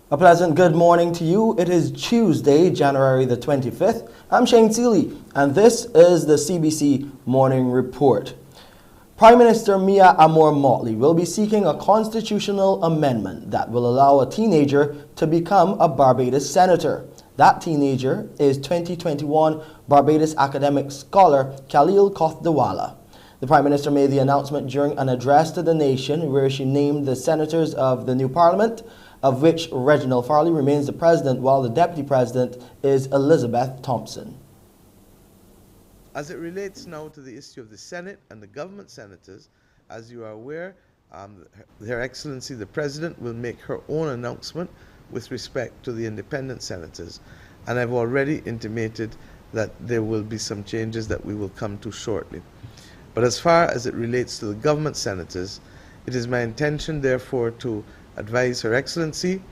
A pleasant good morning to you. It is Tuesday, January the 25th. I'm Shane Seeley, and this is the CBC Morning Report. Prime Minister Mia Motley will be seeking a constitutional amendment that will allow a teenager to become a Barbados senator. That teenager is 2021 Barbados academic scholar Khalil Kothdiwala. The Prime Minister made the announcement during an address to the nation where she named the senators of the new parliament, of which Reginald Farley remains the president, while the deputy president is Elizabeth Thompson. As it relates now to the issue of the Senate and the government senators, as you are aware, Her Excellency the President will make her own announcement with respect to the independent senators. And I've already intimated that there will be some changes that we will come to shortly. But as far as it relates to the government senators, it is my intention, therefore, to advise Her Excellency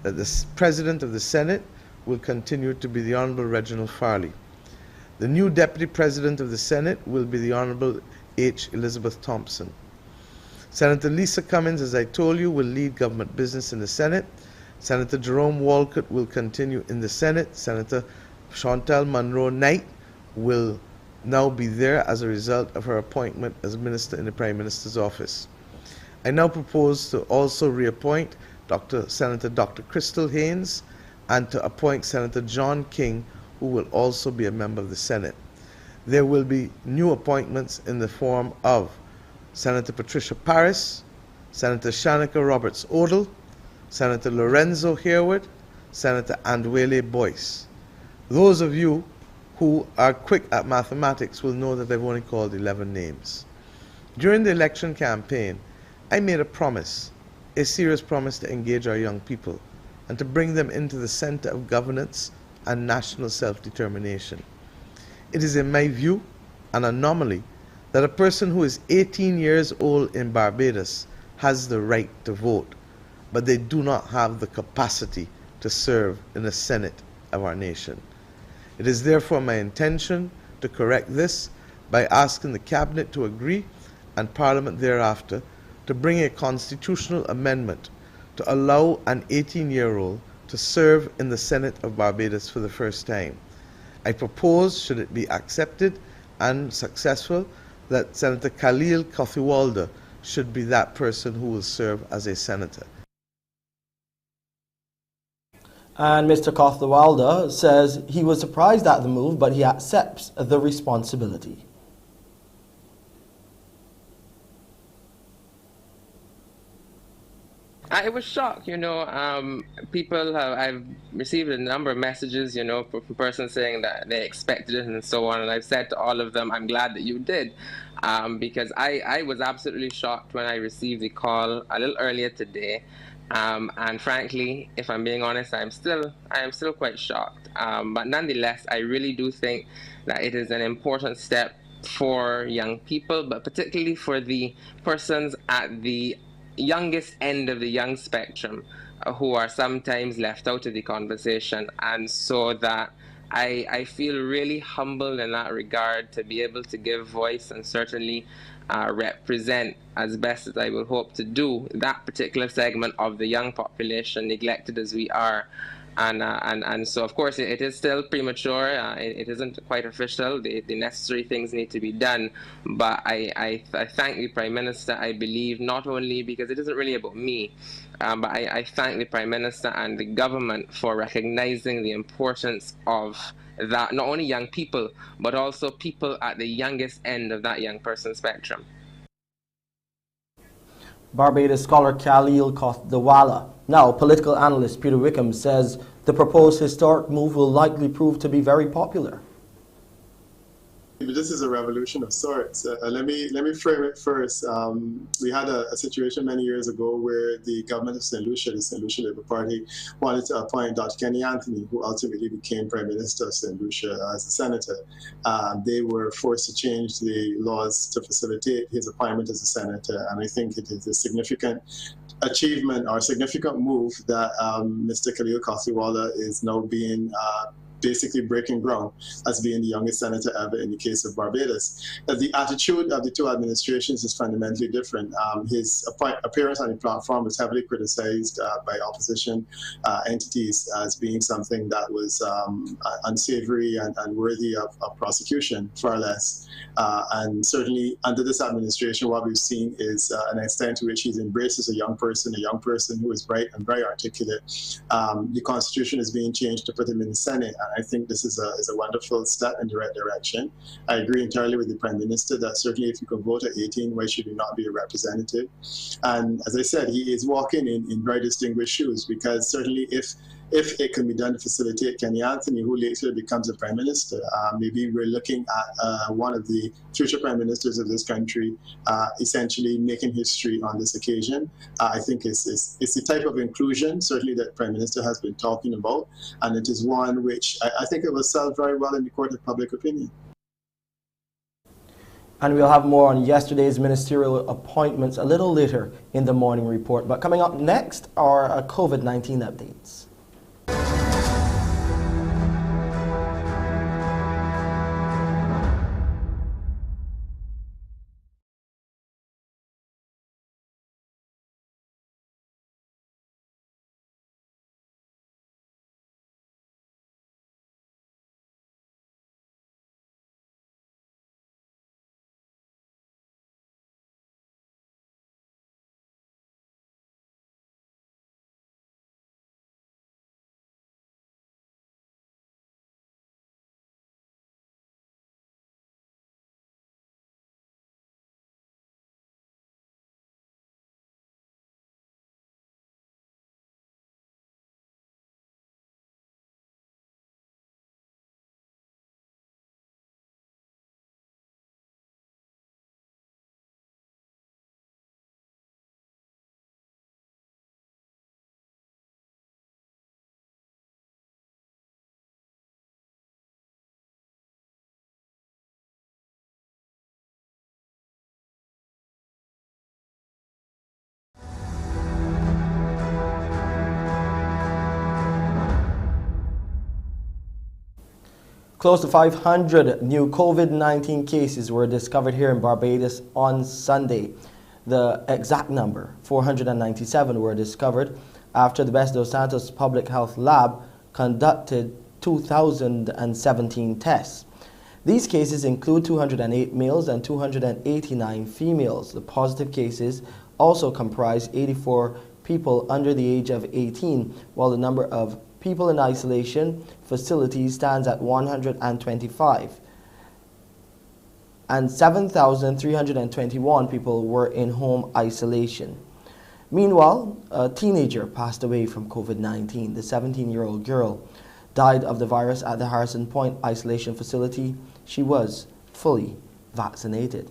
that the President of the Senate will continue to be the Honourable Reginald Farley. The new Deputy President of the Senate will be the Honourable H. Elizabeth Thompson. Senator Lisa Cummins, as I told you, will lead government business in the Senate. Senator Jerome Walcott will continue in the Senate. Senator Chantal Munro-Knight will now be there as a result of her appointment as Minister in the Prime Minister's office. I now propose to also reappoint Senator Dr. Crystal Haynes and to appoint Senator John King, who will also be a member of the Senate. There will be new appointments in the form of Senator Patricia Parris, Senator Shanika Roberts-Odell, Senator Lorenzo Harewood, Senator Andwele Boyce. Those of you who are quick at mathematics will know that I've only called 11 names. During the election campaign, I made a promise, a serious promise, to engage our young people and to bring them into the center of governance and national self-determination. It is, in my view, an anomaly that a person who is 18 years old in Barbados has the right to vote, but they do not have the capacity to serve in the Senate of our nation. It is therefore my intention to correct this by asking the Cabinet to agree, and Parliament thereafter, to bring a constitutional amendment to allow an 18-year-old to serve in the Senate of Barbados for the first time. I propose, should it be accepted and successful, that Senator Khalil Kothdiwala should be that person who will serve as a senator. And Mr. Kothdiwala says he was surprised at the move, but he accepts the responsibility. I was shocked, I've received a number of messages, from persons saying that they expected it and so on. And I've said to all of them, I'm glad that you did, because I was absolutely shocked when I received the call a little earlier today. And frankly, if I'm being honest, I am still quite shocked. But nonetheless, I really do think that it is an important step for young people, but particularly for the persons at the youngest end of the young spectrum, who are sometimes left out of the conversation. And so that I feel really humbled in that regard to be able to give voice and certainly represent, as best as I will hope to do, that particular segment of the young population, neglected as we are. And so, of course, it is still premature. It isn't quite official. The necessary things need to be done. But I thank the Prime Minister, I believe, not only because it isn't really about me, but I thank the Prime Minister and the government for recognizing the importance of that, not only young people, but also people at the youngest end of that young person spectrum. Barbados scholar Khalil Kothdiwala. Now, political analyst Peter Wickham says the proposed historic move will likely prove to be very popular. This is a revolution of sorts. Let me frame it first. We had a situation many years ago where the government of St. Lucia, the St. Lucia Labour Party, wanted to appoint Dr. Kenny Anthony, who ultimately became Prime Minister of St. Lucia, as a senator. They were forced to change the laws to facilitate his appointment as a senator, and I think it is a significant achievement or significant move that Mr. Khalil Kothdiwala is now being basically breaking ground as being the youngest senator ever in the case of Barbados. The attitude of the two administrations is fundamentally different. His appearance on the platform was heavily criticized by opposition entities as being something that was unsavory and worthy of prosecution, far less. And certainly under this administration, what we've seen is an extent to which he's embraced as a young person who is bright and very articulate. The Constitution is being changed to put him in the Senate, and I think this is a wonderful step in the right direction. I agree entirely with the Prime Minister that certainly if you can vote at 18, why should you not be a representative? And as I said, he is walking in very distinguished shoes, because certainly if it can be done to facilitate Kenny Anthony, who later becomes a Prime Minister, maybe we're looking at one of the future Prime Ministers of this country essentially making history on this occasion. I think it's the type of inclusion, certainly, that Prime Minister has been talking about, and it is one which I think it will sell very well in the court of public opinion. And we'll have more on yesterday's ministerial appointments a little later in the morning report. But coming up next are COVID-19 updates. Close to 500 new COVID-19 cases were discovered here in Barbados on Sunday. The exact number, 497, were discovered after the Best dos Santos Public Health Lab conducted 2,017 tests. These cases include 208 males and 289 females. The positive cases also comprise 84 people under the age of 18, while the number of people in isolation facilities stands at 125, and 7,321 people were in home isolation. Meanwhile, a teenager passed away from COVID-19. The 17-year-old girl died of the virus at the Harrison Point isolation facility. She was fully vaccinated.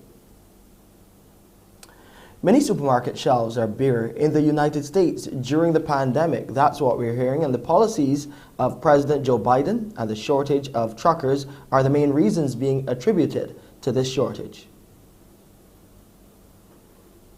Many supermarket shelves are bare in the United States during the pandemic. That's what we're hearing. And the policies of President Joe Biden and the shortage of truckers are the main reasons being attributed to this shortage.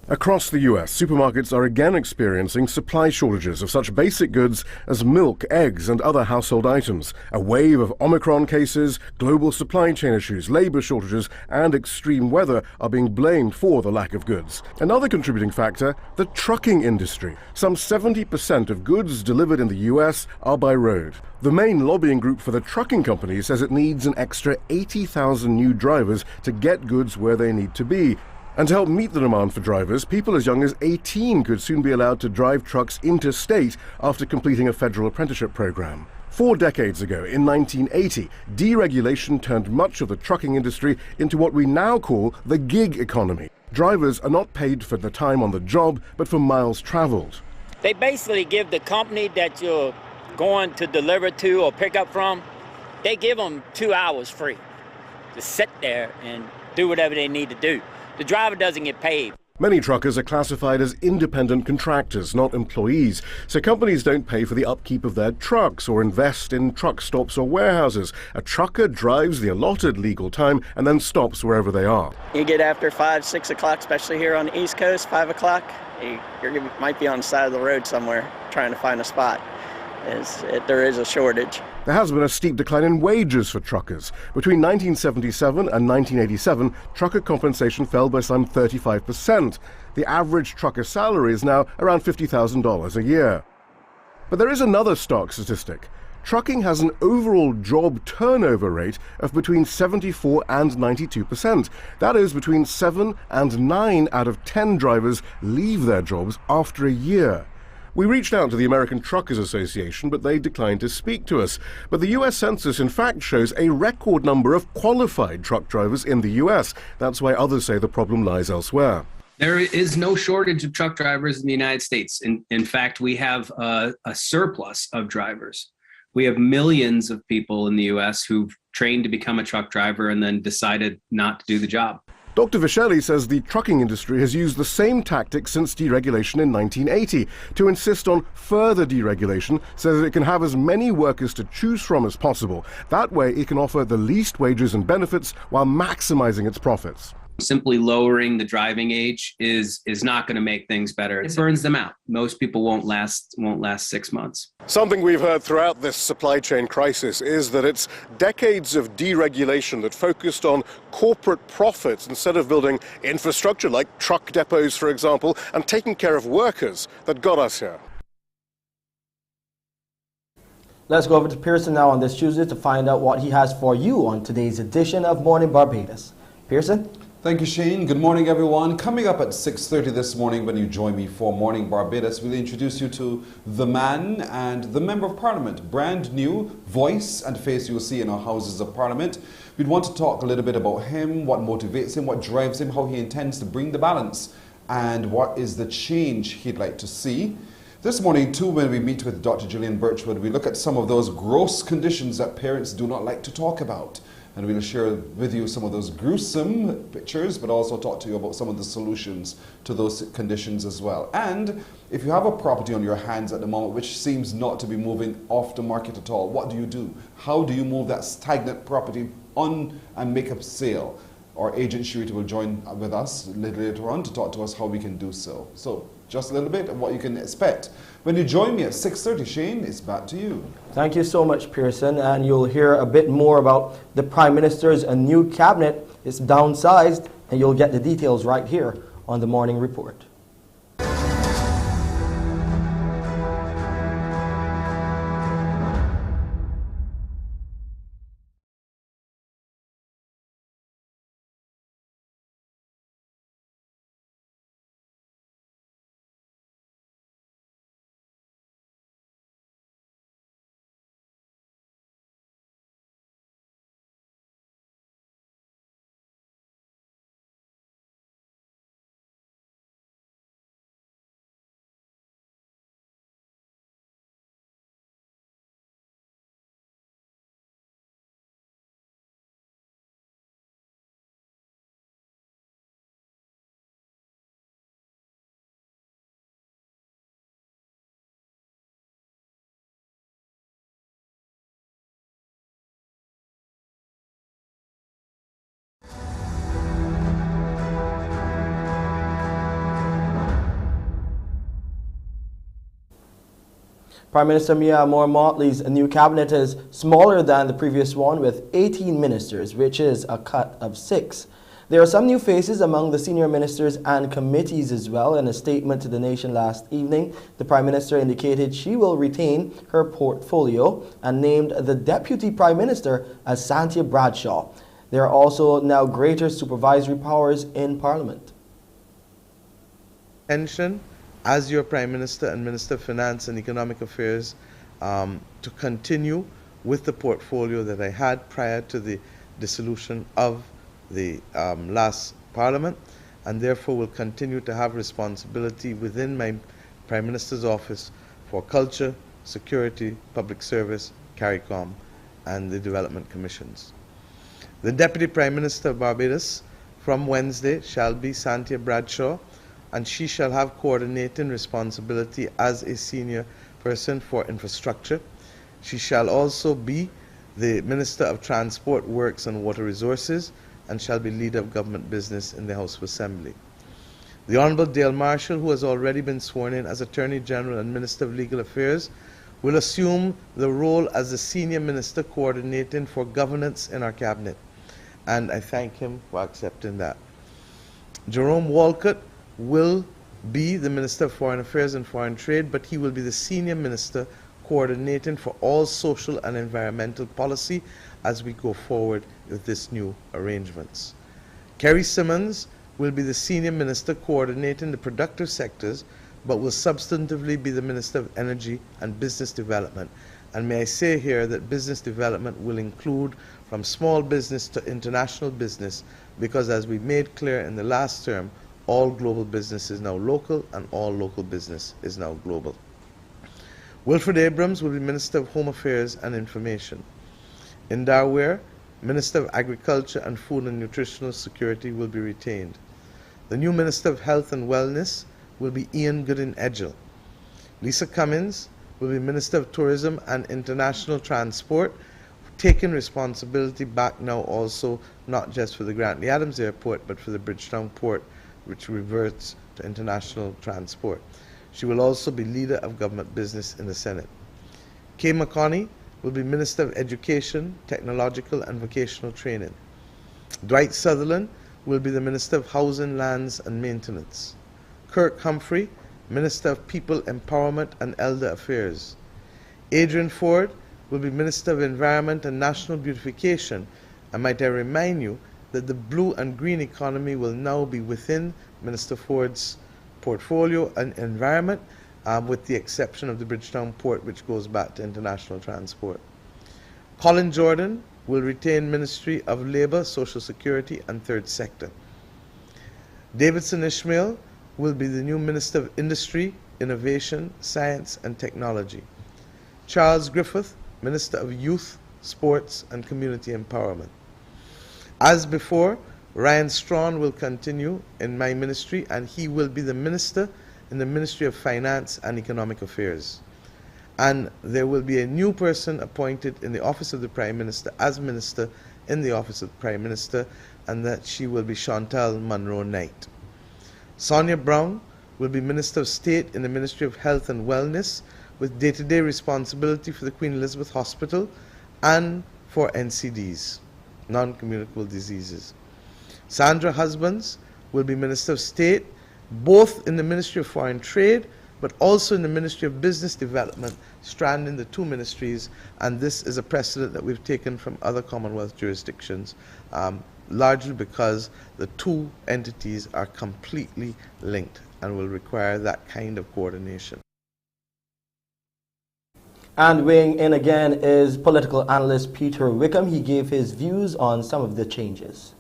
Across the U.S., supermarkets are again experiencing supply shortages of such basic goods as milk, eggs, and other household items. A wave of Omicron cases, global supply chain issues, labor shortages, and extreme weather are being blamed for the lack of goods. Another contributing factor, the trucking industry. Some 70% of goods delivered in the U.S. are by road. The main lobbying group for the trucking company says it needs an extra 80,000 new drivers to get goods where they need to be. And to help meet the demand for drivers, people as young as 18 could soon be allowed to drive trucks interstate after completing a federal apprenticeship program. 4 decades ago, in 1980, deregulation turned much of the trucking industry into what we now call the gig economy. Drivers are not paid for the time on the job, but for miles traveled. They basically give the company that you're going to deliver to or pick up from, they give them 2 hours free to sit there and do whatever they need to do. The driver doesn't get paid. Many truckers are classified as independent contractors, not employees, so companies don't pay for the upkeep of their trucks or invest in truck stops or warehouses. A trucker drives the allotted legal time and then stops wherever they are. You get after 5, 6 o'clock, especially here on the East Coast, 5 o'clock, you might be on the side of the road somewhere trying to find a spot. There is a shortage. There has been a steep decline in wages for truckers. Between 1977 and 1987, trucker compensation fell by some 35%. The average trucker salary is now around $50,000 a year. But there is another stark statistic. Trucking has an overall job turnover rate of between 74 and 92%. That is, between 7 and 9 out of 10 drivers leave their jobs after a year. We reached out to the American Truckers Association, but they declined to speak to us. But the US Census, in fact, shows a record number of qualified truck drivers in the US. That's why others say the problem lies elsewhere. There is no shortage of truck drivers in the United States. In fact, we have a surplus of drivers. We have millions of people in the U.S. who've trained to become a truck driver and then decided not to do the job. Dr. Vishelli says the trucking industry has used the same tactics since deregulation in 1980 to insist on further deregulation so that it can have as many workers to choose from as possible. That way, it can offer the least wages and benefits while maximizing its profits. Simply lowering the driving age is not going to make things better. It burns them out. Most people won't last 6 months. Something we've heard throughout this supply chain crisis is that it's decades of deregulation that focused on corporate profits instead of building infrastructure like truck depots, for example, and taking care of workers that got us here. Let's go over to Pearson now on this Tuesday to find out what he has for you on today's edition of Morning Barbados. Pearson? Thank you, Shane. Good morning, everyone. Coming up at 6:30 this morning when you join me for Morning Barbados, we'll introduce you to the man and the Member of Parliament. Brand new voice and face you'll see in our Houses of Parliament. We'd want to talk a little bit about him, what motivates him, what drives him, how he intends to bring the balance, and what is the change he'd like to see. This morning, too, when we meet with Dr. Gillian Birchwood, we look at some of those gross conditions that parents do not like to talk about. And we'll share with you some of those gruesome pictures, but also talk to you about some of the solutions to those conditions as well. And if you have a property on your hands at the moment which seems not to be moving off the market at all, what do you do? How do you move that stagnant property on and make a sale? Our agent Sharita will join with us a little later on to talk to us how we can do so. So just a little bit of what you can expect. When you join me at 6:30, Shane, it's back to you. Thank you so much, Pearson. And you'll hear a bit more about the Prime Minister's new cabinet. It's downsized, and you'll get the details right here on the Morning Report. Prime Minister Mia Moore-Motley's new cabinet is smaller than the previous one with 18 ministers, which is a cut of 6. There are some new faces among the senior ministers and committees as well. In a statement to the nation last evening, the Prime Minister indicated she will retain her portfolio and named the Deputy Prime Minister as Santia Bradshaw. There are also now greater supervisory powers in Parliament. Intention as your Prime Minister and Minister of Finance and Economic Affairs to continue with the portfolio that I had prior to the dissolution of the last Parliament, and therefore will continue to have responsibility within my Prime Minister's office for culture, security, public service, CARICOM, and the development commissions. The Deputy Prime Minister of Barbados from Wednesday shall be Santia Bradshaw, and she shall have coordinating responsibility as a senior person for infrastructure. She shall also be the Minister of Transport, Works and Water Resources, and shall be leader of government business in the House of Assembly. The Honourable Dale Marshall, who has already been sworn in as Attorney General and Minister of Legal Affairs, will assume the role as the senior minister coordinating for governance in our cabinet, and I thank him for accepting that. Jerome Walcott will be the Minister of Foreign Affairs and Foreign Trade, but he will be the senior minister coordinating for all social and environmental policy as we go forward with this new arrangements. Kerry Simmons will be the senior minister coordinating the productive sectors, but will substantively be the Minister of Energy and Business Development. And may I say here that business development will include from small business to international business, because as we made clear in the last term, all global business is now local and all local business is now global. Wilfred Abrams will be Minister of Home Affairs and Information. Indar Ware, Minister of Agriculture and Food and Nutritional Security, will be retained. The new Minister of Health and Wellness will be Ian Goodin-Edgell. Lisa Cummins will be Minister of Tourism and International Transport, taking responsibility back now also not just for the Grantley Adams Airport but for the Bridgetown Port, which reverts to international transport. She will also be Leader of Government Business in the Senate. Kay McConney will be Minister of Education, Technological and Vocational Training. Dwight Sutherland will be the Minister of Housing, Lands and Maintenance. Kirk Humphrey, Minister of People Empowerment and Elder Affairs. Adrian Ford will be Minister of Environment and National Beautification, and might I remind you that the blue and green economy will now be within Minister Ford's portfolio and environment, with the exception of the Bridgetown Port, which goes back to international transport. Colin Jordan will retain Ministry of Labour, Social Security and Third Sector. Davidson Ishmael will be the new Minister of Industry, Innovation, Science and Technology. Charles Griffith, Minister of Youth, Sports and Community Empowerment. As before, Ryan Strawn will continue in my ministry, and he will be the Minister in the Ministry of Finance and Economic Affairs. And there will be a new person appointed in the Office of the Prime Minister as Minister in the Office of the Prime Minister, and that she will be Chantal Munro-Knight. Sonia Brown will be Minister of State in the Ministry of Health and Wellness, with day-to-day responsibility for the Queen Elizabeth Hospital and for NCDs, non-communicable diseases. Sandra Husbands will be Minister of State, both in the Ministry of Foreign Trade, but also in the Ministry of Business Development, stranding the two ministries, and this is a precedent that we've taken from other Commonwealth jurisdictions, largely because the two entities are completely linked and will require that kind of coordination. And weighing in again is political analyst Peter Wickham. He gave his views on some of the changes.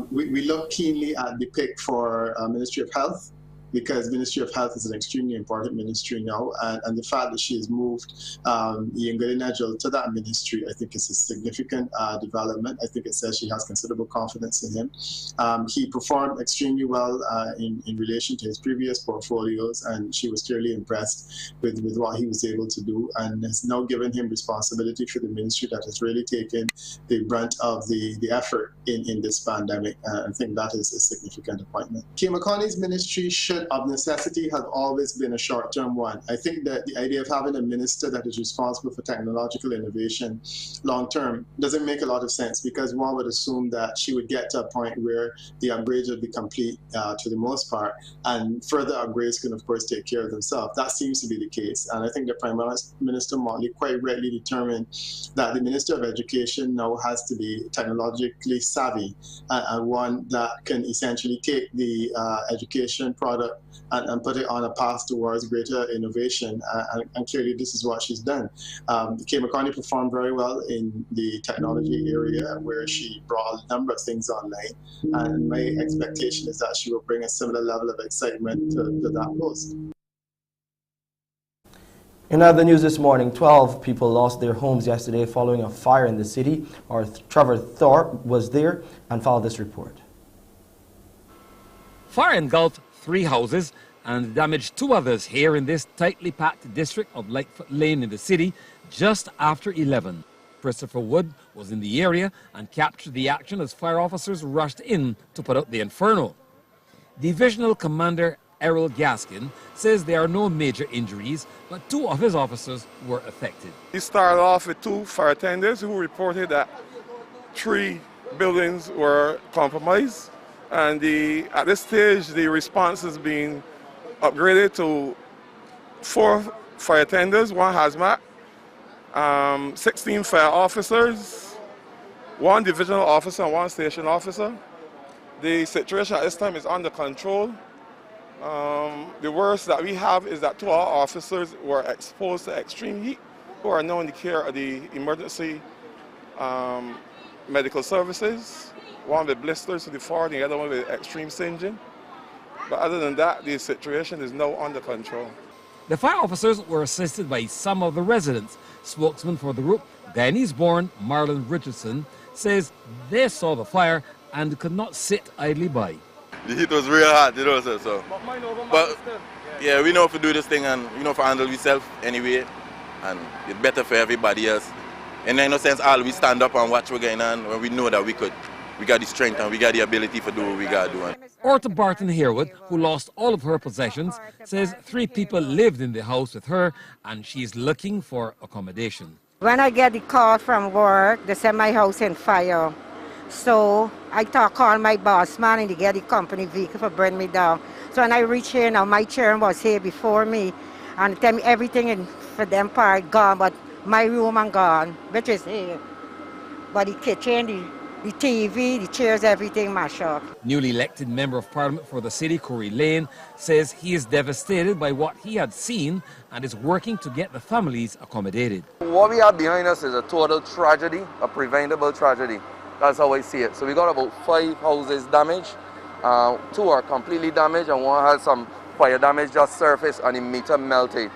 We look keenly at the pick for Ministry of Health, because Ministry of Health is an extremely important ministry now, and the fact that she has moved Ian Goodin-Edgell to that ministry, I think is a significant development. I think it says she has considerable confidence in him. He performed extremely well in relation to his previous portfolios, and she was clearly impressed with what he was able to do, and has now given him responsibility for the ministry that has really taken the brunt of the effort in this pandemic. I think that is a significant appointment. Kay McConney's ministry should of necessity have always been a short-term one. I think that the idea of having a minister that is responsible for technological innovation long-term doesn't make a lot of sense, because one would assume that she would get to a point where the upgrades would be complete to the most part, and further upgrades can of course take care of themselves. That seems to be the case, and I think the Prime Minister Motley quite rightly determined that the Minister of Education now has to be technologically savvy, and one that can essentially take the education product and put it on a path towards greater innovation, and clearly this is what she's done. Kay McConney performed very well in the technology area, where she brought a number of things online, and my expectation is that she will bring a similar level of excitement to that post. In other news this morning, 12 people lost their homes yesterday following a fire in the city. Our Trevor Thorpe was there and followed this report. Fire engulfed 3 houses and damaged 2 others here in this tightly packed district of Lightfoot Lane in the city just after 11. Christopher Wood was in the area and captured the action as fire officers rushed in to put out the inferno. Divisional Commander Errol Gaskin says there are no major injuries, but 2 of his officers were affected. He started off with 2 fire attendants who reported that 3 buildings were compromised. And at this stage, the response has been upgraded to 4 fire attendants, 1 hazmat, 16 fire officers, 1 divisional officer and 1 station officer. The situation at this time is under control. The worst that we have is that 2 of our officers were exposed to extreme heat, who are now in the care of the emergency medical services. 1 with blisters to the forehead, and the other one with extreme singeing. But other than that, the situation is now under control. The fire officers were assisted by some of the residents. Spokesman for the group, Guyanese-born Marlon Richardson, says they saw the fire and could not sit idly by. The heat was real hot, you know, so. But yeah, we know if we do this thing and we know if we handle ourselves anyway, and it's better for everybody else. And in no sense, all we stand up and watch what's going on when we know that we got the strength and we got the ability to do what we got to do. Orta Barton Harewood, who lost all of her possessions, says 3 people lived in the house with her and she's looking for accommodation. When I get the call from work, they set my house in fire. So I call my boss man and they get the company vehicle for bring me down. So when I reach here now, my chair was here before me and tell me everything for them part gone, but my room and gone, which is here. But the kitchen, the TV, the chairs, everything mashed up. Newly elected Member of Parliament for the city, Corey Lane, says he is devastated by what he had seen and is working to get the families accommodated. What we have behind us is a total tragedy, a preventable tragedy. That's how I see it. So we got about 5 houses damaged. 2 are completely damaged and 1 has some fire damage just surfaced and the meter melted.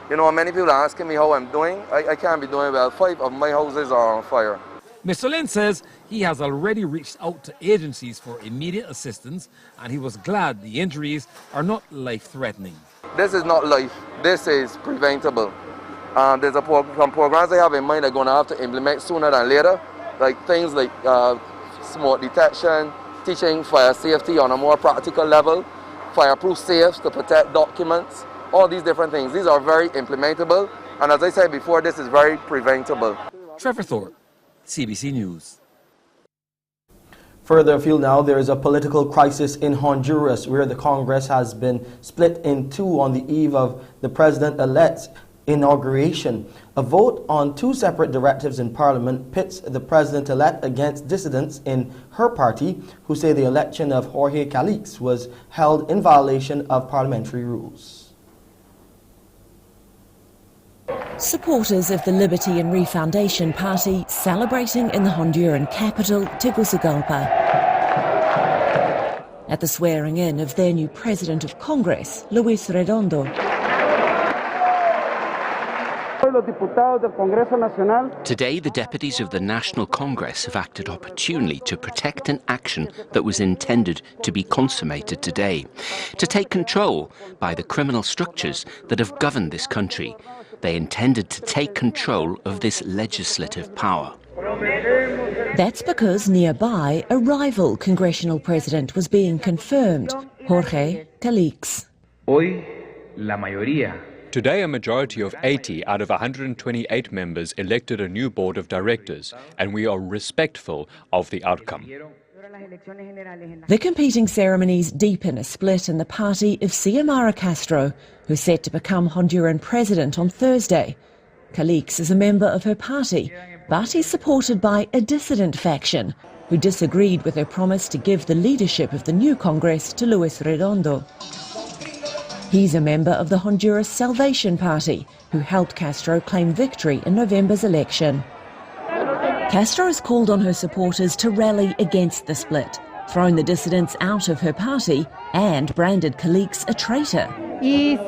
You know, many people are asking me how I'm doing. I can't be doing well. 5 of my houses are on fire. Mr. Lynn says he has already reached out to agencies for immediate assistance and he was glad the injuries are not life-threatening. This is not life. This is preventable. There's some programs I have in mind I'm going to have to implement sooner than later, like things like smoke detection, teaching fire safety on a more practical level, fireproof safes to protect documents, all these different things. These are very implementable, and as I said before, this is very preventable. Trevor Thorpe, CBC News. Further afield now, there is a political crisis in Honduras where the Congress has been split in 2 on the eve of the president-elect's inauguration. A vote on 2 separate directives in Parliament pits the president-elect against dissidents in her party who say the election of Jorge Calix was held in violation of parliamentary rules. Supporters of the Liberty and Refoundation Party celebrating in the Honduran capital, Tegucigalpa. At the swearing-in of their new President of Congress, Luis Redondo. Today, the deputies of the National Congress have acted opportunely to protect an action that was intended to be consummated today, to take control by the criminal structures that have governed this country. They intended to take control of this legislative power. That's because nearby, a rival congressional president was being confirmed, Jorge Calix. Today, a majority of 80 out of 128 members elected a new board of directors, and we are respectful of the outcome. The competing ceremonies deepen a split in the party of Xiomara Castro, who's set to become Honduran president on Thursday. Calix is a member of her party, but he's supported by a dissident faction who disagreed with her promise to give the leadership of the new Congress to Luis Redondo. He's a member of the Honduras Salvation Party, who helped Castro claim victory in November's election. Castro has called on her supporters to rally against the split, thrown the dissidents out of her party and branded Calix a traitor. If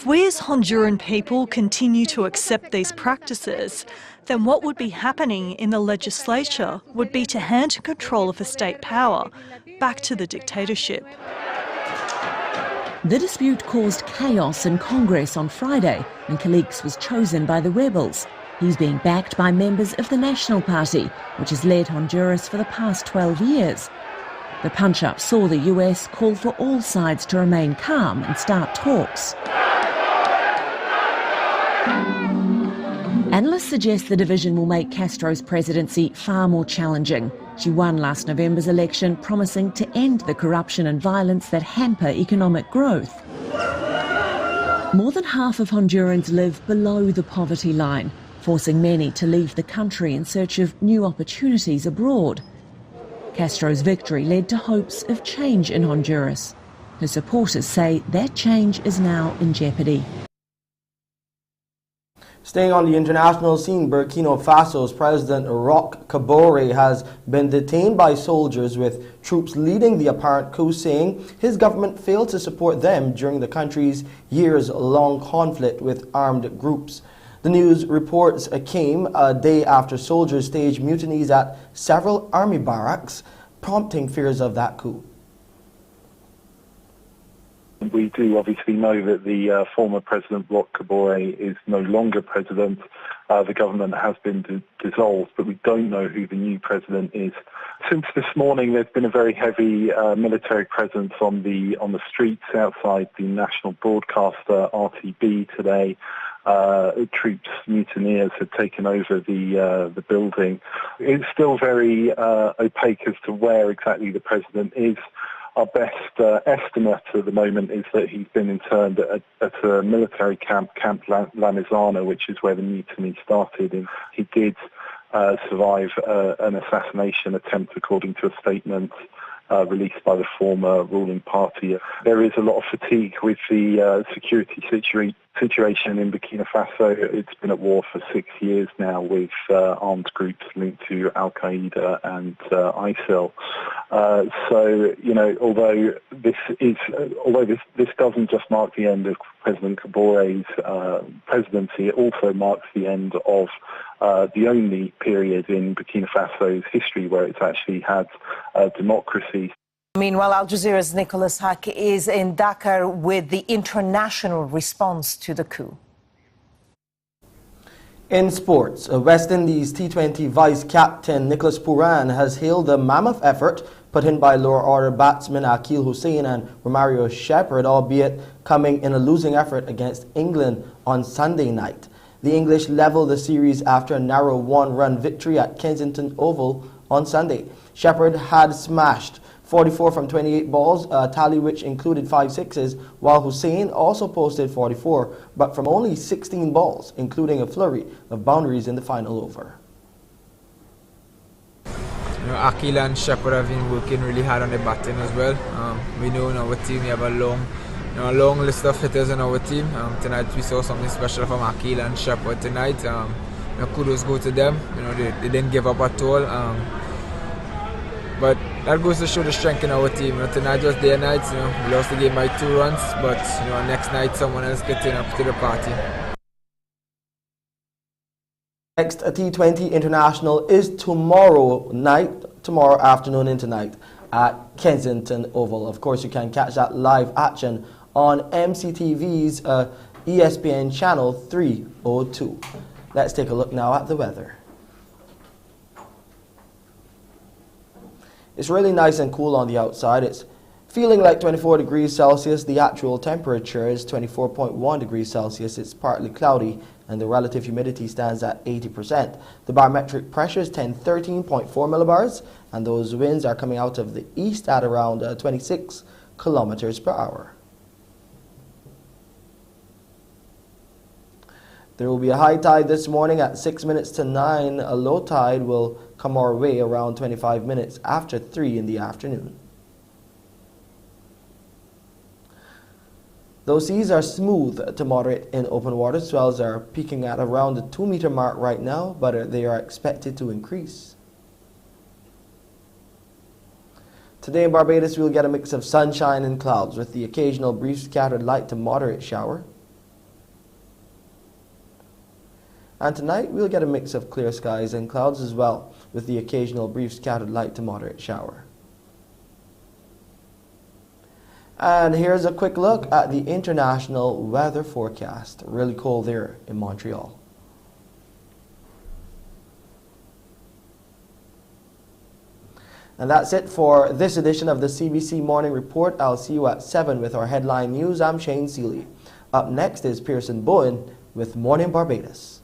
we as Honduran people continue to accept these practices, then what would be happening in the legislature would be to hand control of the state power back to the dictatorship. The dispute caused chaos in Congress on Friday, and Calix was chosen by the rebels. He's being backed by members of the National Party, which has led Honduras for the past 12 years. The punch-up saw the US call for all sides to remain calm and start talks. Analysts suggest the division will make Castro's presidency far more challenging. She won last November's election, promising to end the corruption and violence that hamper economic growth. More than half of Hondurans live below the poverty line, forcing many to leave the country in search of new opportunities abroad. Castro's victory led to hopes of change in Honduras. Her supporters say that change is now in jeopardy. Staying on the international scene, Burkina Faso's President Roch Kabore has been detained by soldiers, with troops leading the apparent coup, saying his government failed to support them during the country's years-long conflict with armed groups. The news reports came a day after soldiers staged mutinies at several army barracks, prompting fears of that coup. We do obviously know that the former President Roch Kabore is no longer president. The government has been dissolved, but we don't know who the new president is. Since this morning, there's been a very heavy military presence on the streets outside the national broadcaster RTB today. Troops, mutineers had taken over the building. It's still very opaque as to where exactly the president is. Our best estimate at the moment is that he's been interned at a military camp, Camp La Mizana, which is where the mutiny started. And he did survive an assassination attempt, according to a statement released by the former ruling party. There is a lot of fatigue with the security situation in Burkina Faso. It's been at war for 6 years now, with armed groups linked to Al-Qaeda and ISIL. So, you know, although this doesn't just mark the end of President Kabore's presidency, it also marks the end of the only period in Burkina Faso's history where it's actually had democracy. Meanwhile, Al Jazeera's Nicholas Haque is in Dakar with the international response to the coup. In sports, West Indies T20 vice-captain Nicholas Pooran has hailed the mammoth effort put in by lower-order batsmen Akil Hussain and Romario Shepherd, albeit coming in a losing effort against England on Sunday night. The English levelled the series after a narrow one-run victory at Kensington Oval on Sunday. Shepherd had smashed 44 from 28 balls, a tally which included 5 sixes, while Hussain also posted 44, but from only 16 balls, including a flurry of boundaries in the final over. You know, Akil and Shepherd have been working really hard on the batting as well. We know in our team we have a long list of hitters in our team. Tonight we saw something special from Akil and Shepherd tonight. Kudos go to them. You know, they didn't give up at all. But that goes to show the strength in our team. You know, tonight was their night. You know, we lost the game by 2 runs, but you know, next night someone else getting up to the party. Next T20 International is tomorrow afternoon and tonight at Kensington Oval. Of course, you can catch that live action on MCTV's ESPN channel 302. Let's take a look now at the weather. It's really nice and cool on the outside. It's feeling like 24 degrees Celsius. The actual temperature is 24.1 degrees Celsius. It's partly cloudy and the relative humidity stands at 80%. The barometric pressure is 1013.4 millibars and those winds are coming out of the east at around 26 kilometers per hour. There will be a high tide this morning at 6 minutes to 9. A low tide will come our way around 25 minutes after 3 in the afternoon. Those seas are smooth to moderate in open water. Swells are peaking at around the 2-meter mark right now, but they are expected to increase. Today in Barbados, we'll get a mix of sunshine and clouds with the occasional brief scattered light to moderate shower. And tonight, we'll get a mix of clear skies and clouds as well, with the occasional brief scattered light to moderate shower. And here's a quick look at the international weather forecast. Really cold there in Montreal. And that's it for this edition of the CBC Morning Report. I'll see you at 7 with our headline news. I'm Shane Seeley. Up next is Pearson Bowen with Mornin Barbados.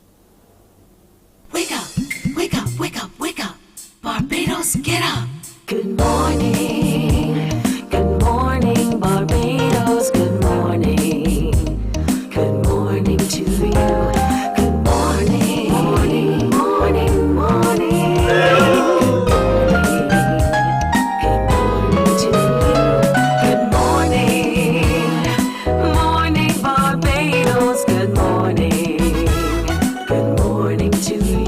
Wake up, wake up, wake up, wake up. Barbados, get up. Good morning. Good morning, Barbados. Good morning. Good morning to you. Good morning. Morning, morning, morning. Good morning to you. Good morning. Morning, Barbados. Good morning. Good morning to you.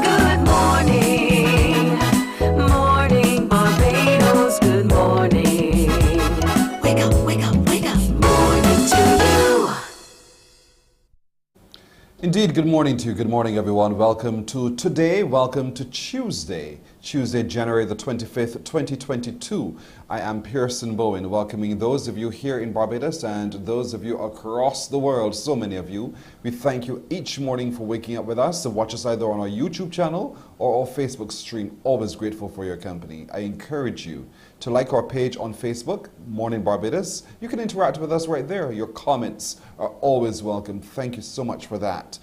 Good morning. Morning, Barbados. Good morning. Wake up, wake up, wake up. Morning to you. Indeed, good morning to you. Good morning, everyone. Welcome to today. Welcome to Tuesday, January the 25th, 2022. I am Pearson Bowen, welcoming those of you here in Barbados and those of you across the world, so many of you. We thank you each morning for waking up with us. So watch us either on our YouTube channel or our Facebook stream. Always grateful for your company. I encourage you to like our page on Facebook, Mornin Barbados. You can interact with us right there. Your comments are always welcome. Thank you so much for that.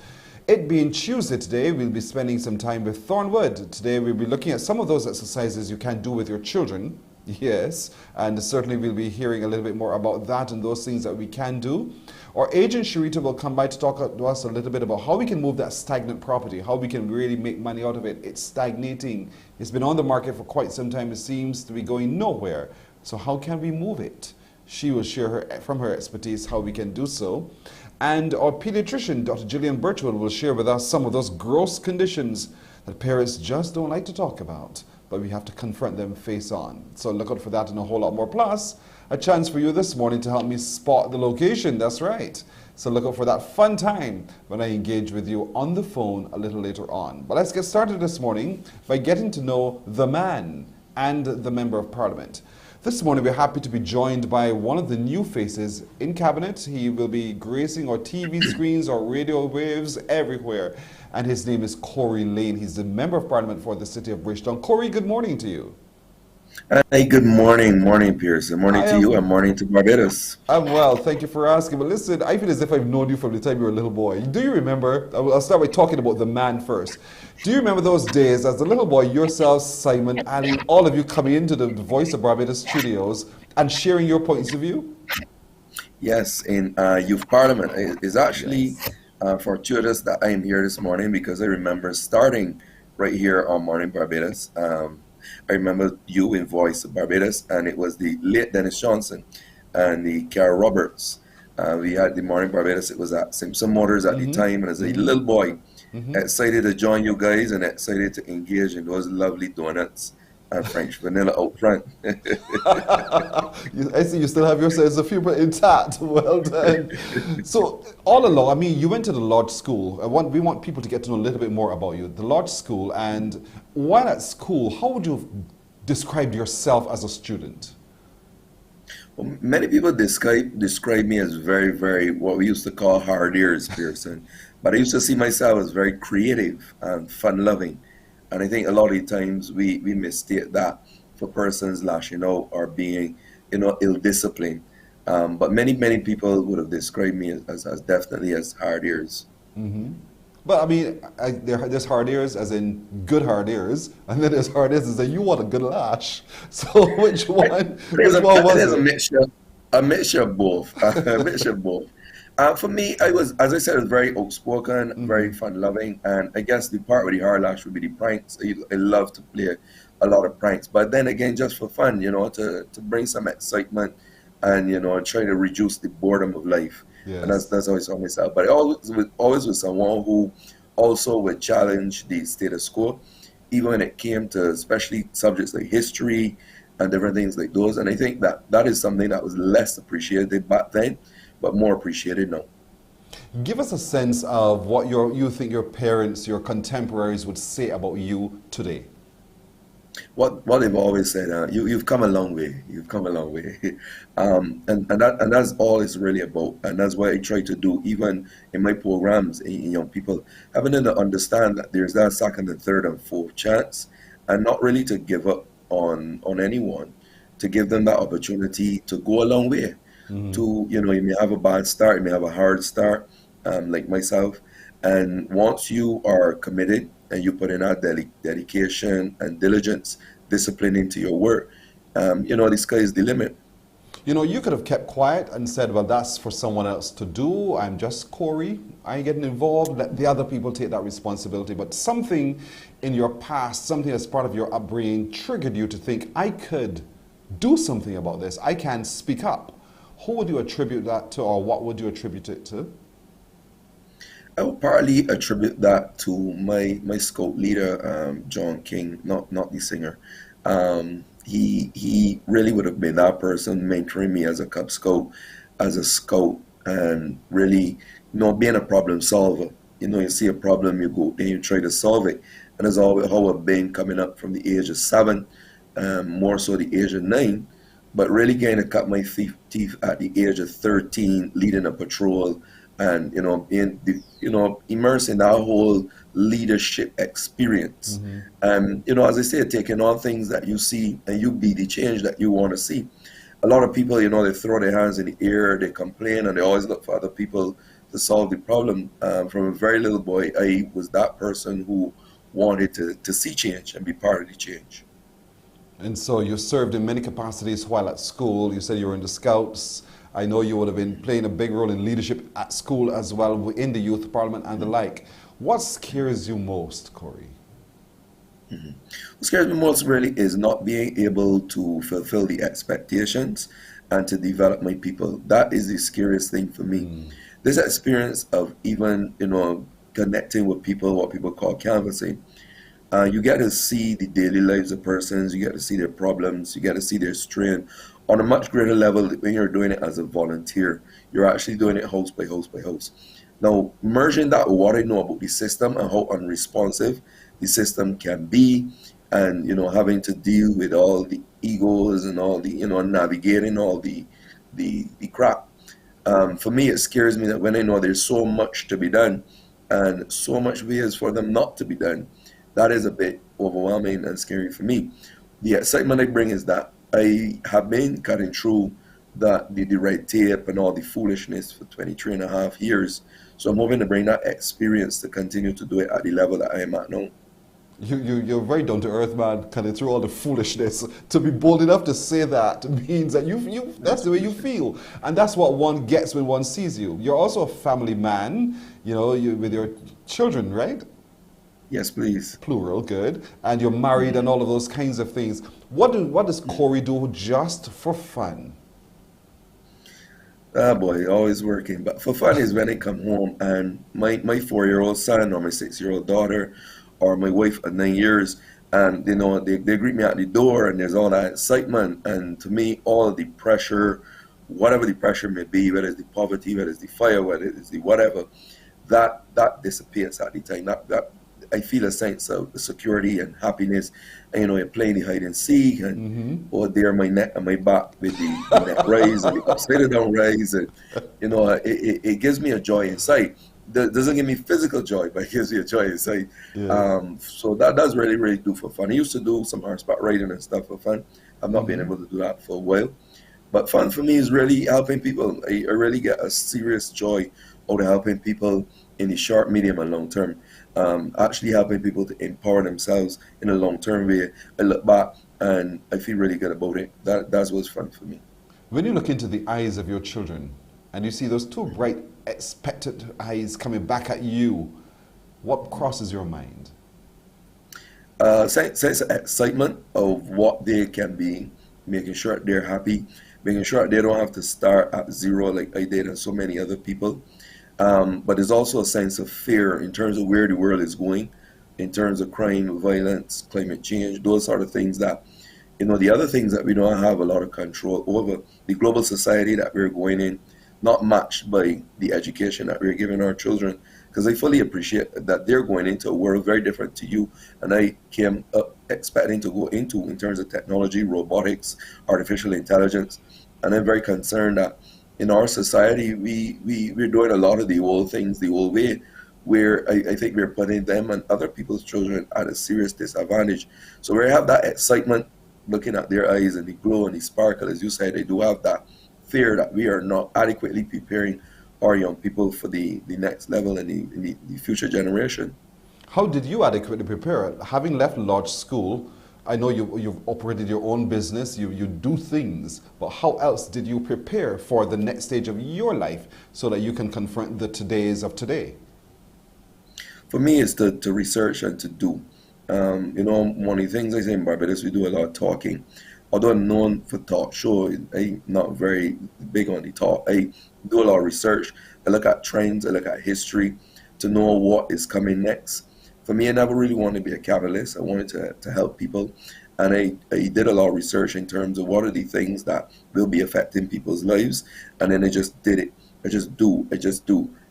It being Tuesday today, we'll be spending some time with Thornwood. Today we'll be looking at some of those exercises you can do with your children. Yes, and certainly we'll be hearing a little bit more about that and those things that we can do. Our agent Sharita will come by to talk to us a little bit about how we can move that stagnant property, how we can really make money out of it. It's stagnating. It's been on the market for quite some time. It seems to be going nowhere. So how can we move it? She will share from her expertise how we can do so. And our pediatrician, Dr. Gillian Birchwood, will share with us some of those gross conditions that parents just don't like to talk about, but we have to confront them face on. So look out for that and a whole lot more. Plus, a chance for you this morning to help me spot the location. That's right. So look out for that fun time when I engage with you on the phone a little later on. But let's get started this morning by getting to know the man and the Member of Parliament. This morning we're happy to be joined by one of the new faces in Cabinet. He will be gracing our TV screens, our radio waves everywhere. And his name is Corey Lane. He's the Member of Parliament for the City of Bridgetown. Corey, good morning to you. Hey, good morning. Morning, Pearson. Morning to you and morning to Barbados. I'm well, thank you for asking. But listen, I feel as if I've known you from the time you were a little boy. Do you remember? I'll start by talking about the man first. Do you remember those days as a little boy, yourself, Simon, Ali, all of you coming into the Voice of Barbados studios and sharing your points of view? Yes, in Youth Parliament. It's actually fortuitous that I am here this morning because I remember starting right here on Mornin Barbados. I remember you in Voice of Barbados, and it was the late Dennis Johnson and the Carol Roberts. We had the Mornin Barbados. It was at Simpson Motors at the time, and as a little boy, excited to join you guys and excited to engage in those lovely donuts and French vanilla out front. I see you still have your sense of humor intact. Well done. So all along, I mean, you went to the Lodge School. We want people to get to know a little bit more about you. The Lodge School, and while at school, how would you describe yourself as a student? Well, many people describe me as very, very, what we used to call hard ears, Pearson. But I used to see myself as very creative and fun-loving. And I think a lot of the times we mistake that for persons lashing out or being, ill-disciplined. But many people would have described me as definitely as hard ears. Mm-hmm. But I mean, there's hard ears as in good hard ears, and then there's hard ears as in you want a good lash. So which one? There's a mixture of both. A mixture of both. For me, I was, as I said, I was very outspoken, very fun-loving, and I guess the part with the hard lash would be the pranks. I love to play a lot of pranks, but then again, just for fun, to bring some excitement and, try to reduce the boredom of life. Yes. And that's always on myself. But I always was someone who also would challenge the status quo, even when it came to especially subjects like history and different things like those. And I think that is something that was less appreciated back then, but more appreciated now. Give us a sense of what you think your parents, your contemporaries would say about you today. What they've always said, you've come a long way. You've come a long way, and that's all it's really about. And that's what I try to do, even in my programs in young people, having them to understand that there's that second and third and fourth chance, and not really to give up on anyone, to give them that opportunity to go a long way. To, you may have a bad start, you may have a hard start, like myself, and once you are committed and you put in that dedication and diligence, discipline into your work, the sky is the limit. You could have kept quiet and said, well, that's for someone else to do. I'm just Corey. I ain't getting involved. Let the other people take that responsibility. But something in your past, something as part of your upbringing triggered you to think, I could do something about this. I can speak up. Who would you attribute that to, or what would you attribute it to? I would partly attribute that to my scout leader, John King, not the singer. He really would have been that person mentoring me as a Cub Scout, as a scout, and really, being a problem solver. You see a problem, you go and you try to solve it. And that's always how I've been coming up from the age of 7, more so the age of 9, but really getting to cut my teeth at the age of 13, leading a patrol, and being immersed in that whole leadership experience. As I say, taking on things that you see and you be the change that you want to see. A lot of people, they throw their hands in the air, they complain, and they always look for other people to solve the problem. From a very little boy, I was that person who wanted to see change and be part of the change. And so you served in many capacities while at school. You said you were in the Scouts. I know you would have been playing a big role in leadership at school as well, in the youth parliament and the like. What scares you most, Corey? What scares me most really is not being able to fulfill the expectations and to develop my people. That is the scariest thing for me. This experience of even, connecting with people, what people call canvassing. You get to see the daily lives of persons, you get to see their problems, you get to see their strength on a much greater level when you're doing it as a volunteer. You're actually doing it house by house by house. Now, merging that with what I know about the system and how unresponsive the system can be, and having to deal with all the egos and all the navigating all the crap. For me, it scares me that when I know there's so much to be done and so much ways for them not to be done, that is a bit overwhelming and scary for me. The excitement I bring is that I have been cutting through the red tape and all the foolishness for 23 and a half years. So I'm hoping to bring that experience to continue to do it at the level that I am at now. You're very down to earth, man, cutting through all the foolishness. To be bold enough to say that means that that's the way you feel. And that's what one gets when one sees you. You're also a family man, with your children, right? Yes, please. Plural, good. And you're married and all of those kinds of things. What does Corey do just for fun? Boy, always working. But for fun is when I come home and my 4-year-old son or my 6-year-old daughter or my wife at 9 years, and they greet me at the door, and there's all that excitement. And to me, all of the pressure, whatever the pressure may be, whether it's the poverty, whether it's the fire, whether it's the whatever, that dissipates at the time. That I feel a sense of security and happiness. And, you're playing the hide and seek, and there my neck and my back with the neck raise and the upside down raise, and it gives me a joy inside. Doesn't give me physical joy, but it gives me a joy inside. So that does really, really do for fun. I used to do some horseback riding and stuff for fun. I've not been able to do that for a while. But fun for me is really helping people. I really get a serious joy out of helping people in the short, medium, and long term. Actually helping people to empower themselves in a long-term way. I look back and I feel really good about it. That's what's fun for me. When you look into the eyes of your children and you see those two bright, expectant eyes coming back at you, what crosses your mind? Sense of excitement of what they can be, making sure they're happy, making sure they don't have to start at zero like I did and so many other people. But there's also a sense of fear in terms of where the world is going, in terms of crime, violence, climate change, those sort of things that, the other things that we don't have a lot of control over. The global society that we're going in, not matched by the education that we're giving our children, because I fully appreciate that they're going into a world very different to you and I came up expecting to go into in terms of technology, robotics, artificial intelligence. And I'm very concerned that in our society, we're doing a lot of the old things the old way, where I think we're putting them and other people's children at a serious disadvantage. So we have that excitement looking at their eyes and the glow and the sparkle, as you said, they do have that fear that we are not adequately preparing our young people for the next level and the future generation. How did you adequately prepare? Having left Lodge School, I know you've operated your own business, you do things, but how else did you prepare for the next stage of your life so that you can confront the todays of today? For me, it's to research and to do. One of the things I say in Barbados, we do a lot of talking. Although I'm known for talk show, I'm not very big on the talk. I do a lot of research. I look at trends, I look at history to know what is coming next. For me, I never really wanted to be a capitalist. I wanted to help people. And I did a lot of research in terms of what are the things that will be affecting people's lives. And then I just did it. I just do.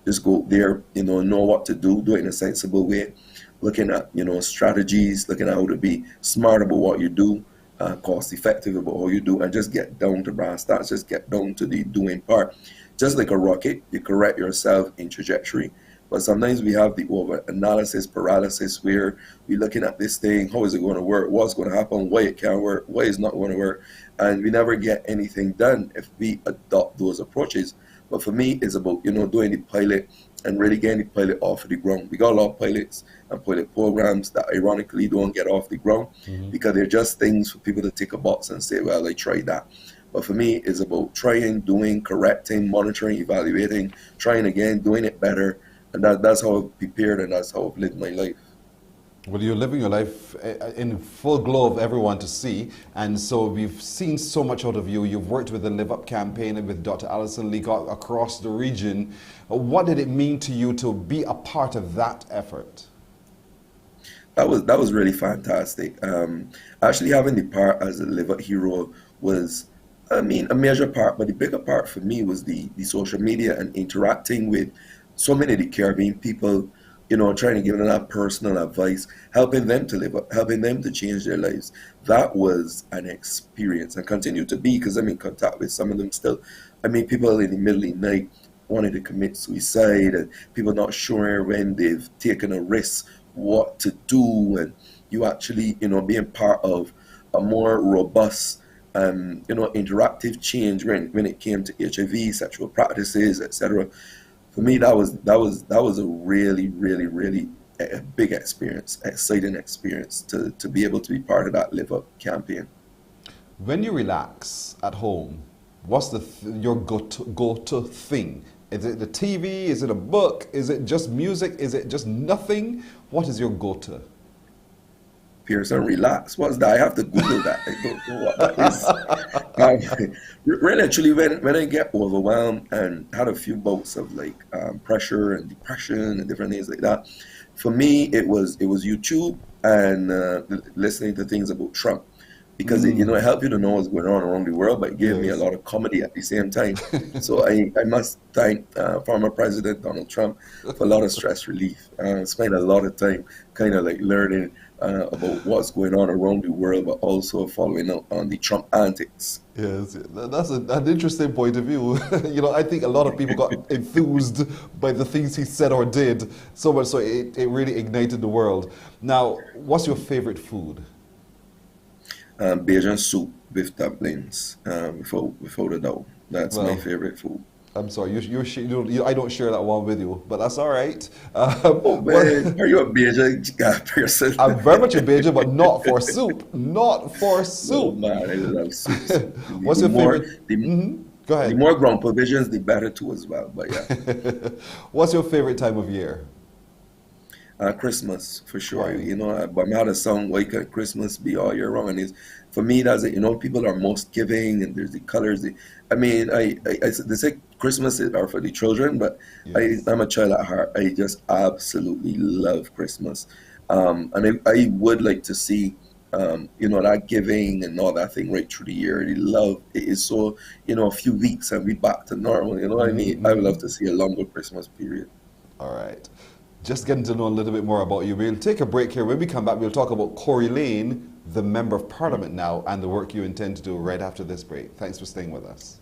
Just go there, know what to do it in a sensible way. Looking at, strategies, looking at how to be smart about what you do, cost effective about how you do, and just get down to brass tacks, just get down to the doing part. Just like a rocket, you correct yourself in trajectory. But sometimes we have the over-analysis paralysis where we're looking at this thing, how is it going to work, what's going to happen, why it can't work, why it's not going to work, and we never get anything done if we adopt those approaches. But for me, it's about, doing the pilot and really getting the pilot off of the ground. We got a lot of pilots and pilot programs that ironically don't get off the ground because they're just things for people to tick a box and say, well, I tried that. But for me, it's about trying, doing, correcting, monitoring, evaluating, trying again, doing it better. And that's how I've prepared and that's how I've lived my life. Well, you're living your life in full glow of everyone to see. And so we've seen so much out of you. You've worked with the Live Up campaign and with Dr. Alison Lee across the region. What did it mean to you to be a part of that effort? That was really fantastic. Actually having the part as a Live Up hero was, a major part, but the bigger part for me was the social media and interacting with so many of the Caribbean people, trying to give them that personal advice, helping them to live up, helping them to change their lives. That was an experience and continue to be, because I'm in contact with some of them still. People in the middle of the night wanting to commit suicide and people not sure when they've taken a risk, what to do, and you actually, being part of a more robust interactive change when it came to HIV, sexual practices, etc. For me, that was a really, really, really a big experience, exciting experience to be able to be part of that Live Up campaign. When you relax at home, what's your go-to thing? Is it the TV? Is it a book? Is it just music? Is it just nothing? What is your go-to? Pearson, relax. What's that? I have to Google that. I don't know what that is. Really, actually, when I get overwhelmed and had a few bouts of pressure and depression and different things like that, for me it was YouTube and listening to things about Trump, because it helped you to know what's going on around the world, but it gave me a lot of comedy at the same time. So I must thank former President Donald Trump for a lot of stress relief. Spent a lot of time kind of learning about what's going on around the world, but also following up on the Trump antics. Yes, that's an interesting point of view. I think a lot of people got enthused by the things he said or did, so much so it really ignited the world. Now, what's your favorite food? Bajan soup with dumplings, without a doubt. That's my favorite food. I'm sorry, I don't share that one with you, but that's all right. Man, are you a Bajan person? I'm very much a Bajan, but not for soup. Not for soup. Oh man, I love soup. What's your favorite? Go ahead. The more ground provisions, the better too as well. But yeah. What's your favorite time of year? Christmas, for sure. But I had a song, why can't Christmas be all year round? And for me, that's it. People are most giving, and there's the colors. They say Christmas are for the children, but yes. I'm a child at heart. I just absolutely love Christmas. And I would like to see, that giving and all that thing right through the year. The love, it is so, a few weeks and we back to normal. You know what I mean? I would love to see a longer Christmas period. All right. Just getting to know a little bit more about you. We'll take a break here. When we come back, we'll talk about Corey Lane, the Member of Parliament now, and the work you intend to do right after this break. Thanks for staying with us.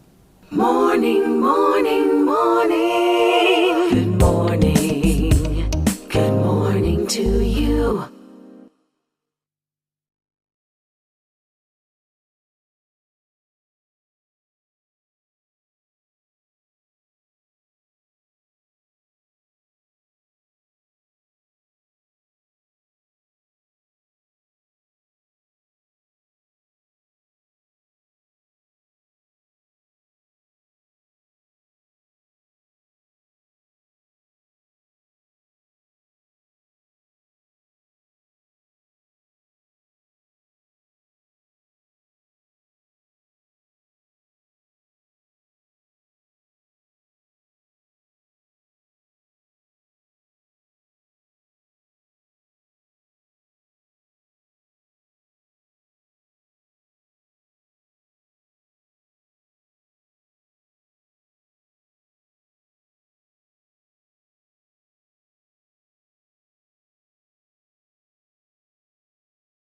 Morning, morning, morning. Good morning. Good morning to you.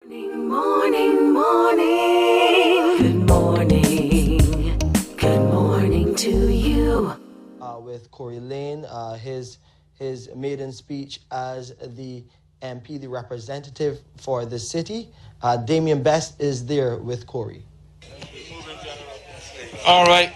Morning, morning. Good morning. Good morning to you. With Corey Lane, his maiden speech as the MP, the representative for the city. Damien Best is there with Corey. All right.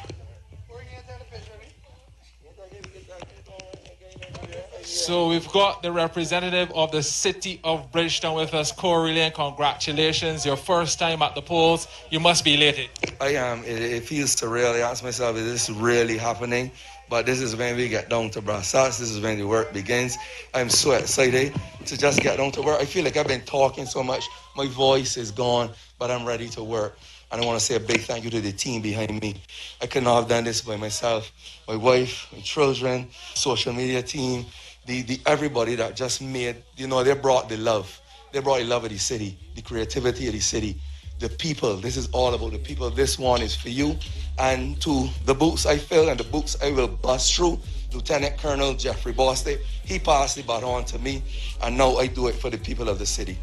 So we've got the representative of the city of Bridgetown with us, Corey Lane. Congratulations, your first time at the polls. You must be elated. I am. It feels surreal. I ask myself, is this really happening? But this is when we get down to brass tacks. This is when the work begins. I'm so excited to just get down to work. I feel like I've been talking so much. My voice is gone, but I'm ready to work. And I want to say a big thank you to the team behind me. I could not have done this by myself. My wife, my children, social media team, the everybody that just made, they brought the love. They brought the love of the city, the creativity of the city, the people. This is all about the people. This one is for you. And to the boots I fill and the boots I will bust through, Lieutenant Colonel Jeffrey Boston, he passed the baton to me, and now I do it for the people of the city.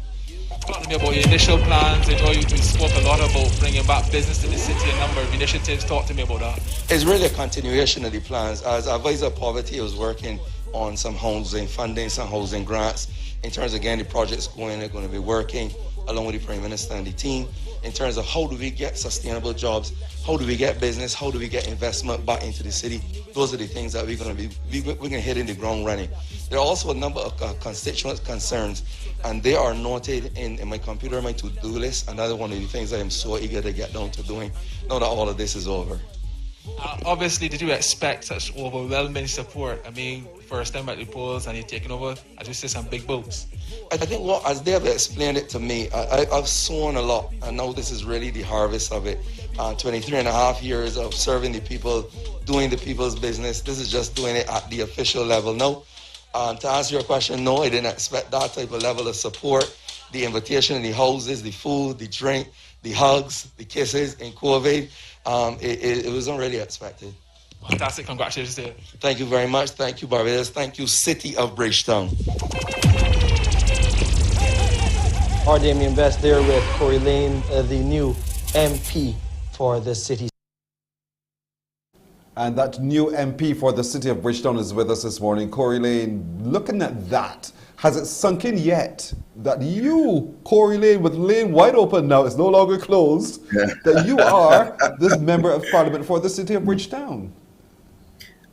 Talk to me about your initial plans. I know you spoke a lot about bringing back business to the city, a number of initiatives. Talk to me about that. It's really a continuation of the plans. As advisor of poverty, I was working on some housing funding, some housing grants. In terms of getting the projects going, they're going to be working along with the Prime Minister and the team in terms of how do we get sustainable jobs, how do we get business, how do we get investment back into the city. Those are the things that we're going to hit in the ground running. There are also a number of constituent concerns, and they are noted in my computer, my to-do list. Another one of the things I am so eager to get down to doing now that all of this is over. Obviously, did you expect such overwhelming support? I mean, first time at the polls and you're taking over, as you say, some big boots. I think as they have explained it to me, I've sown a lot, and now this is really the harvest of it. 23 and a half years of serving the people, doing the people's business. This is just doing it at the official level. No, to answer your question, no, I didn't expect that type of level of support. The invitation, the houses, the food, the drink, the hugs, the kisses in COVID, it wasn't really expected. Fantastic, congratulations to you. Thank you very much. Thank you, Barbados. Thank you, City of Bridgetown. Our Damien Best there with Corey Lane, the new MP for the city. And that new MP for the city of Bridgetown is with us this morning. Corey Lane, looking at that, has it sunk in yet that you, Corey Lane, with lane wide open now, it's no longer closed, that you are this member of parliament for the city of Bridgetown?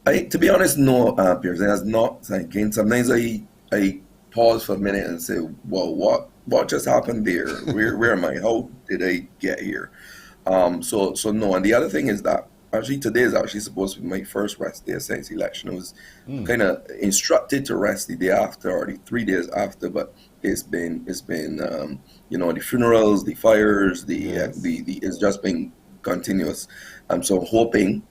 To be honest, no, Piers, it has not sunk in. Sometimes I pause for a minute and say, well, what just happened there? Where am I? How did I get here? So no. And the other thing is that actually today is actually supposed to be my first rest day since election. I was kind of instructed to rest the day after or the 3 days after, but it's been the funerals, the fires, it's just been continuous. So hoping,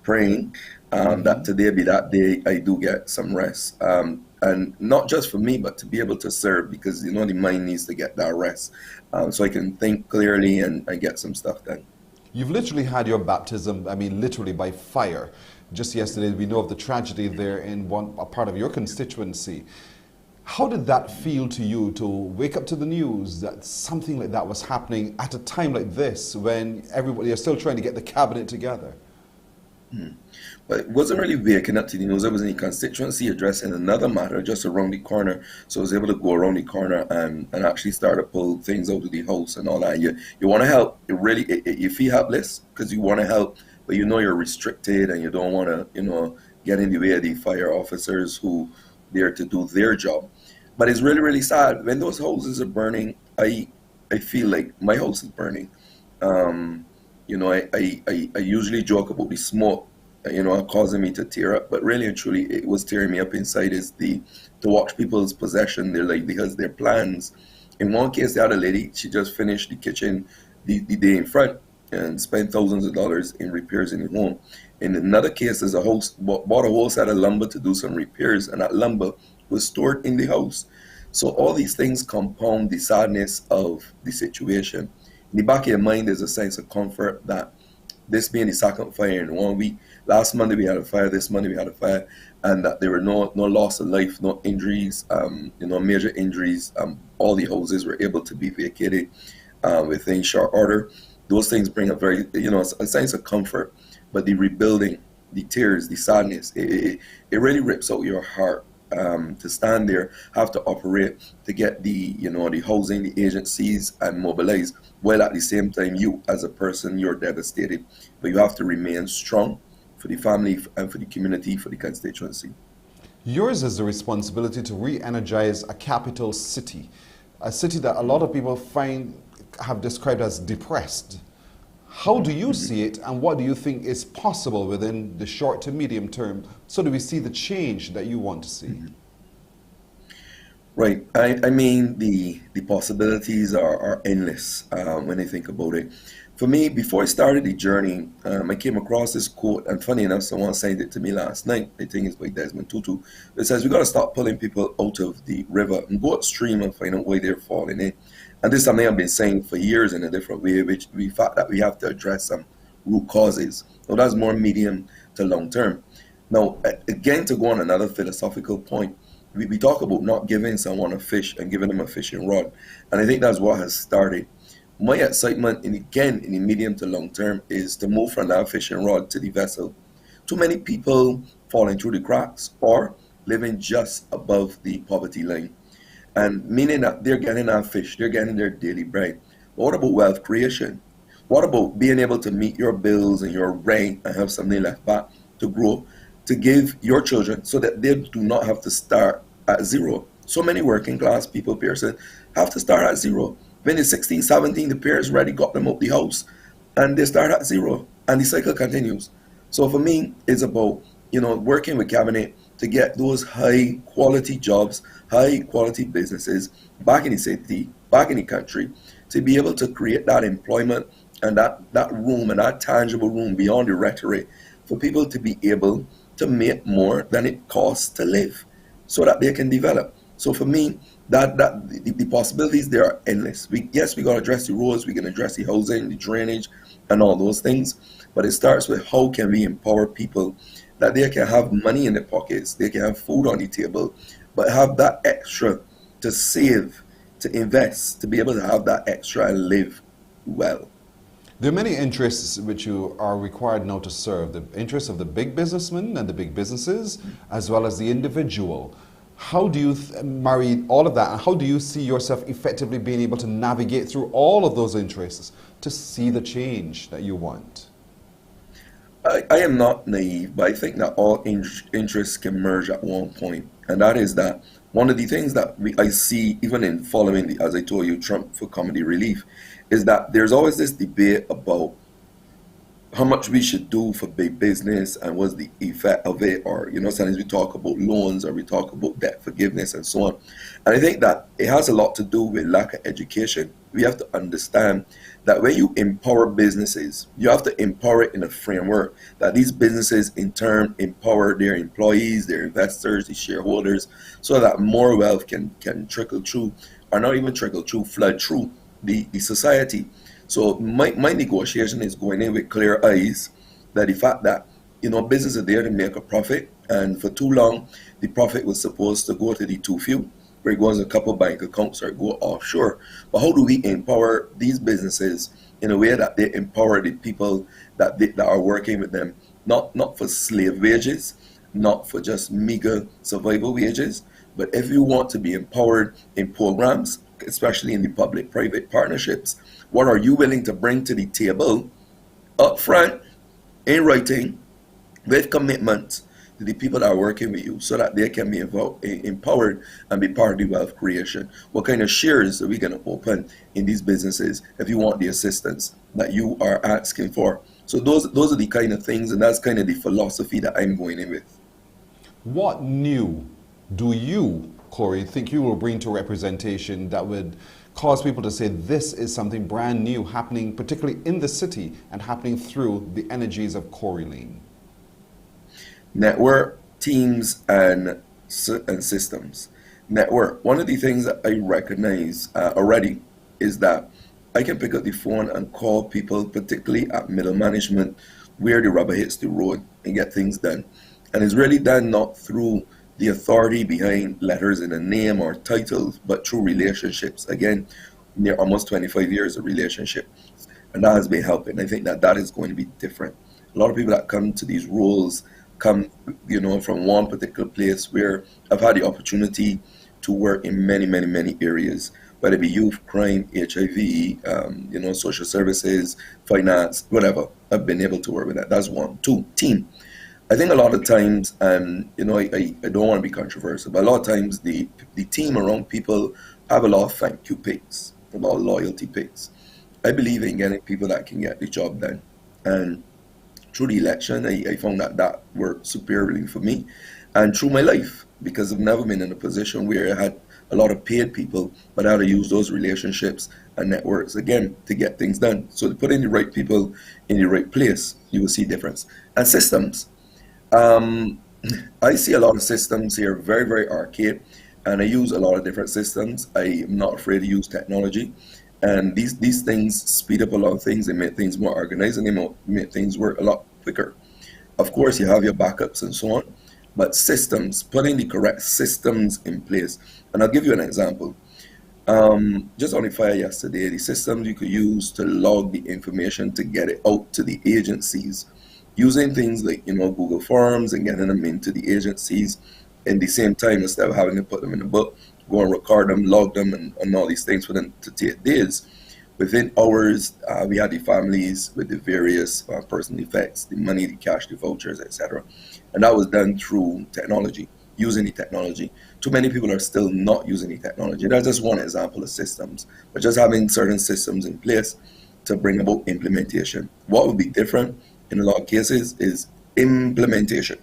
praying that today be that day I do get some rest. And not just for me, but to be able to serve, because the mind needs to get that rest, so I can think clearly and get some stuff done. You've literally had your baptism, literally by fire. Just yesterday, we know of the tragedy there in a part of your constituency. How did that feel to you to wake up to the news that something like that was happening at a time like this when everybody is still trying to get the cabinet together? But it wasn't really waking up to the news. I was in the constituency addressing another matter just around the corner. So I was able to go around the corner and actually start to pull things out of the house and all that. You want to help. You feel helpless because you want to help, but you're restricted and you don't want to, get in the way of the fire officers who there to do their job. But it's really, really sad. When those houses are burning, I feel like my house is burning. I usually joke about the smoke, causing me to tear up, but really and truly, it was tearing me up inside is to watch people's possession, because their plans. In one case, the other lady, she just finished the kitchen the day in front and spent thousands of dollars in repairs in the home. In another case, there's a house, bought a whole set of lumber to do some repairs, and that lumber was stored in the house. So all these things compound the sadness of the situation. In the back of your mind, there's a sense of comfort that this being the second fire in 1 week. Last Monday we had a fire, this Monday we had a fire, and that there were no loss of life, no injuries, major injuries. All the houses were able to be vacated within short order. Those things bring a very, a sense of comfort, but the rebuilding, the tears, the sadness, it really rips out your heart. To stand there, have to operate, to get the housing, the agencies, and mobilize, while at the same time you as a person, you're devastated, but you have to remain strong for the family and for the community, for the constituency. Yours is the responsibility to re-energize a capital city, a city that a lot of people have described as depressed. How do you see it, and what do you think is possible within the short to medium term, so that we see the change that you want to see? Right. I mean, the possibilities are endless when I think about it. For me, before I started the journey, I came across this quote, and funny enough, someone sent it to me last night. I think it's by Desmond Tutu. It says, we got to stop pulling people out of the river and go upstream and find out why they're falling in. And this is something I've been saying for years in a different way, which the fact that we have to address some root causes. So that's more medium to long term. Now, again, to go on another philosophical point, we talk about not giving someone a fish and giving them a fishing rod. And I think that's what has started. My excitement, in the medium to long term, is to move from that fishing rod to the vessel. Too many people falling through the cracks or living just above the poverty line. And meaning that they're getting our fish, they're getting their daily bread. But what about wealth creation? What about being able to meet your bills and your rent and have something left back to grow, to give your children so that they do not have to start at zero? So many working class people, Pearson, have to start at zero. When they're 16, 17, the parents already got them out the house and they start at zero and the cycle continues. So for me, it's about, working with cabinet to get those high quality jobs, high quality businesses back in the city, back in the country, to be able to create that employment and that room and that tangible room beyond the rhetoric for people to be able to make more than it costs to live so that they can develop. So for me, the possibilities there are endless. We got to address the roads, we can address the housing, the drainage, and all those things. But it starts with how can we empower people that they can have money in their pockets, they can have food on the table, but have that extra to save, to invest, to be able to have that extra and live well. There are many interests which you are required now to serve. The interests of the big businessmen and the big businesses, as well as the individual. How do you marry all of that, and how do you see yourself effectively being able to navigate through all of those interests to see the change that you want? I am not naive, but I think that all interests can merge at one point. And that is that one of the things that I see, even in following, as I told you, Trump for comedy relief, is that there's always this debate about how much we should do for big business and what's the effect of it, or sometimes we talk about loans or we talk about debt forgiveness and so on. And I think that it has a lot to do with lack of education. We have to understand that when you empower businesses, you have to empower it in a framework that these businesses in turn empower their employees, their investors, the shareholders, so that more wealth can trickle through, or not even trickle through, flood through the society. So my negotiation is going in with clear eyes that the fact that, businesses are there to make a profit, and for too long, the profit was supposed to go to the too few, where it goes in a couple of bank accounts or go offshore. But how do we empower these businesses in a way that they empower the people that are working with them, not for slave wages, not for just meager survival wages, but if you want to be empowered in programs, especially in the public-private partnerships, what are you willing to bring to the table up front, in writing, with commitment to the people that are working with you so that they can be empowered and be part of the wealth creation? What kind of shares are we going to open in these businesses if you want the assistance that you are asking for? So those are the kind of things, and that's kind of the philosophy that I'm going in with. What new do you, Corey, think you will bring to representation that would cause people to say this is something brand new happening, particularly in the city and happening through the energies of Corey Lane? Network, teams, and systems. Network. One of the things that I recognize already is that I can pick up the phone and call people, particularly at middle management, where the rubber hits the road, and get things done. And it's really done not through the authority behind letters in a name or titles, but through relationships. Again, near almost 25 years of relationship, and that has been helping. I think that that is going to be different. A lot of people that come to these roles come, from one particular place where I've had the opportunity to work in many, many, many areas, whether it be youth, crime, HIV, social services, finance, whatever. I've been able to work with that. That's one. Two, team. I think a lot of times, I don't want to be controversial, but a lot of times the team around people have a lot of thank you pics, a lot of loyalty pics. I believe in getting people that can get the job done. And through the election, I found that worked superiorly for me. And through my life, because I've never been in a position where I had a lot of paid people, but I had to use those relationships and networks, again, to get things done. So to put in the right people in the right place, you will see difference. And systems. I see a lot of systems here, very, very archaic, and I use a lot of different systems. I am not afraid to use technology. And these things speed up a lot of things. They make things more organized, and they make things work a lot quicker. Of course, you have your backups and so on, but systems, putting the correct systems in place. And I'll give you an example. Just on the fire yesterday, the systems you could use to log the information to get it out to the agencies, using things like Google Forms and getting them into the agencies in the same time, instead of having to put them in a book, go and record them, log them, and all these things for them to take days. Within hours, we had the families with the various personal effects, the money, the cash, the vouchers, etc. And that was done through technology, using the technology. Too many people are still not using the technology. That's just one example of systems, but just having certain systems in place to bring about implementation. What would be different in a lot of cases is implementation.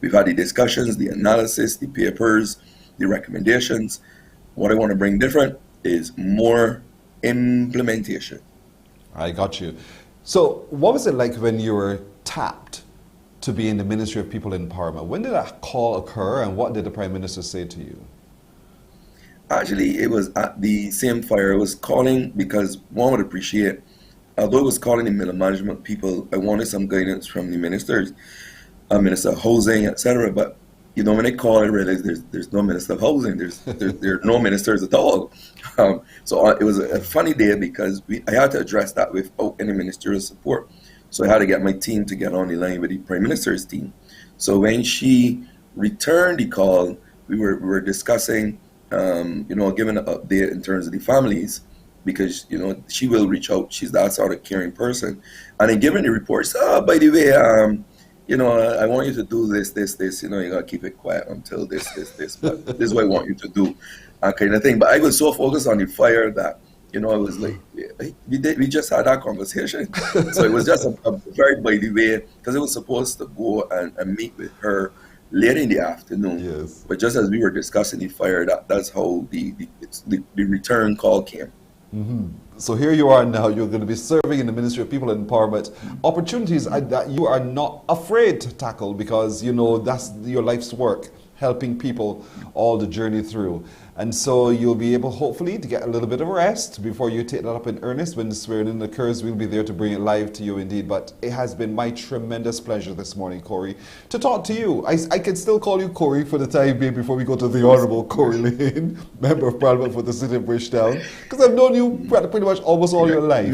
We've had the discussions, the analysis, the papers, the recommendations. What I want to bring different is more implementation. I got you. So what was it like when you were tapped to be in the Ministry of People Empowerment? When did that call occur, and what did the Prime Minister say to you? Actually, it was at the same fire. I was calling because one would appreciate, although I was calling the middle management people, I wanted some guidance from the ministers, Minister of Housing, etc. But when I call, I realized there's no Minister of Housing. There are no ministers at all. So it was a funny day because I had to address that without any ministerial support. So I had to get my team to get on the line with the Prime Minister's team. So when she returned the call, we were discussing, giving an update in terms of the families, because she will reach out. She's that sort of caring person, and then giving the reports. Oh, by the way, I want you to do this. You gotta keep it quiet until this. But this is what I want you to do, kind of thing. But I was so focused on the fire that I was like, we just had that conversation. So it was just a very by the way, because I was supposed to go and meet with her late in the afternoon. Yes. But just as we were discussing the fire, that's how the return call came. Mm-hmm. So here you are now, you're going to be serving in the Ministry of People Empowerment. Opportunities that you are not afraid to tackle because that's your life's work, helping people all the journey through. And so you'll be able, hopefully, to get a little bit of rest before you take that up in earnest. When the swearing-in occurs, we'll be there to bring it live to you indeed. But it has been my tremendous pleasure this morning, Corey, to talk to you. I can still call you Corey for the time being before we go to the Honourable Corey Lane, Member of Parliament for the City of Bridgetown, because I've known you pretty much almost all your life.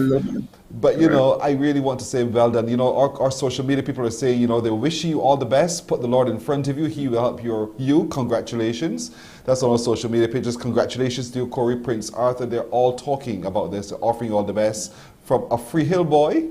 But, I really want to say well done. Our social media people are saying, they wish you all the best. Put the Lord in front of you. He will help you. Congratulations. That's on our social media pages. Congratulations to you, Corey, Prince Arthur. They're all talking about this. They're offering you all the best. From a Free Hill boy,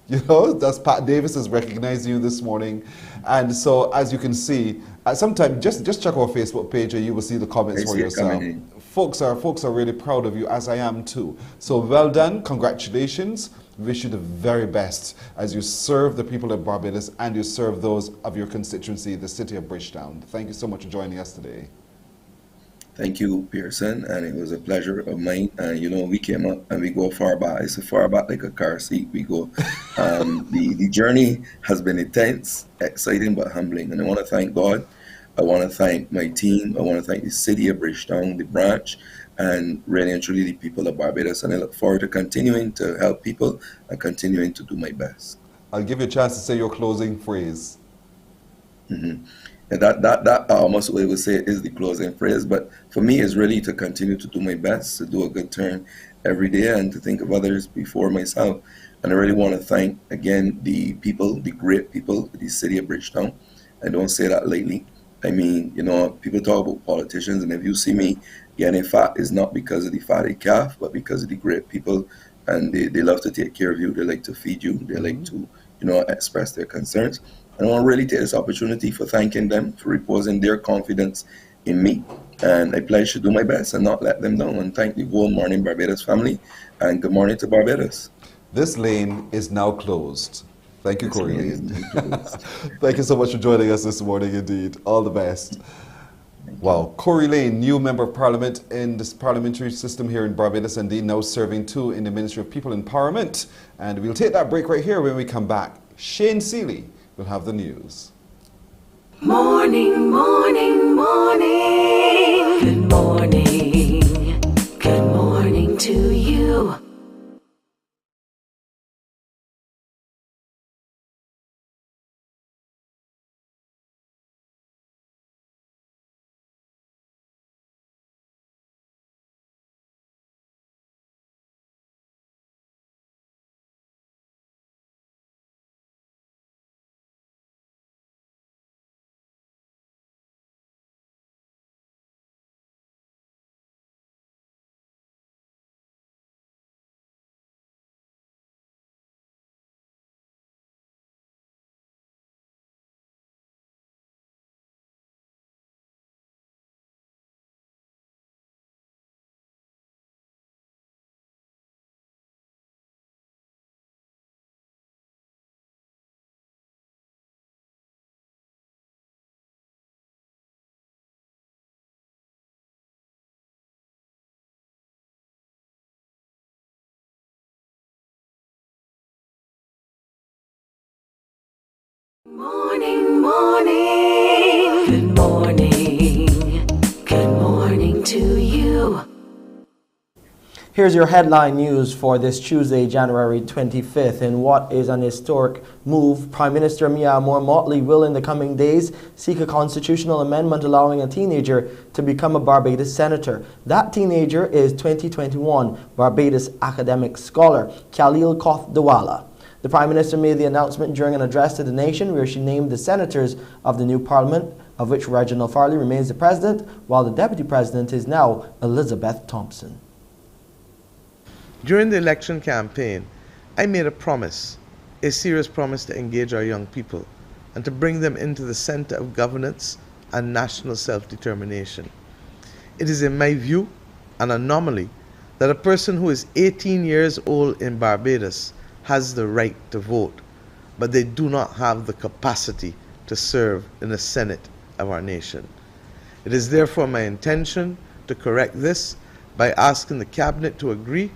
that's Pat Davis is recognizing you this morning. And so, as you can see, sometime just check our Facebook page and you will see the comments for yourself. Folks are really proud of you, as I am too. So well done, congratulations. Wish you the very best as you serve the people of Barbados and you serve those of your constituency, the City of Bridgetown. Thank you so much for joining us today. Thank you, Pearson, and it was a pleasure of mine. And we came up and we go far back. It's far back like a car seat. We go. The journey has been intense, exciting, but humbling. And I want to thank God. I want to thank my team. I want to thank the City of Bridgetown, the branch, and really and truly the people of Barbados. And I look forward to continuing to help people and continuing to do my best. I'll give you a chance to say your closing phrase. Mm-hmm. And that I almost would say is the closing phrase, but for me is really to continue to do my best, to do a good turn every day and to think of others before myself. And I really want to thank again the people, the great people of the city of Bridgetown. I don't say that lightly. I mean, you know, people talk about politicians, and if you see me getting fat, it's not because of the fatty calf, but because of the great people, and they love to take care of you. They like to feed you. They like to, you know, express their concerns. And I want to really take this opportunity for thanking them for reposing their confidence in me. And I pledge to do my best and not let them down. And thank the whole Mornin Barbados family. And good morning to Barbados. This lane is now closed. Thank you, Corey Lane. Thank you so much for joining us this morning, indeed. All the best. Wow. Corey Lane, new member of parliament in this parliamentary system here in Barbados, indeed, now serving too in the Ministry of People Empowerment. And we'll take that break right here. When we come back, Shane Seeley will have the news. Morning, morning, morning. Good morning. Good morning to you. Morning, morning. Good morning. Good morning to you. Here's your headline news for this Tuesday, January 25th. In what is an historic move, Prime Minister Mia Motley will in the coming days seek a constitutional amendment allowing a teenager to become a Barbados senator. That teenager is 2021 Barbados academic scholar Khalil Koth-Dawala. The Prime Minister made the announcement during an address to the nation where she named the senators of the new parliament, of which Reginald Farley remains the president, while the deputy president is now Elizabeth Thompson. During the election campaign, I made a serious promise to engage our young people and to bring them into the center of governance and national self-determination. It is, in my view, an anomaly that a person who is 18 years old in Barbados has the right to vote, but they do not have the capacity to serve in the Senate of our nation. It is therefore my intention to correct this by asking the Cabinet to agree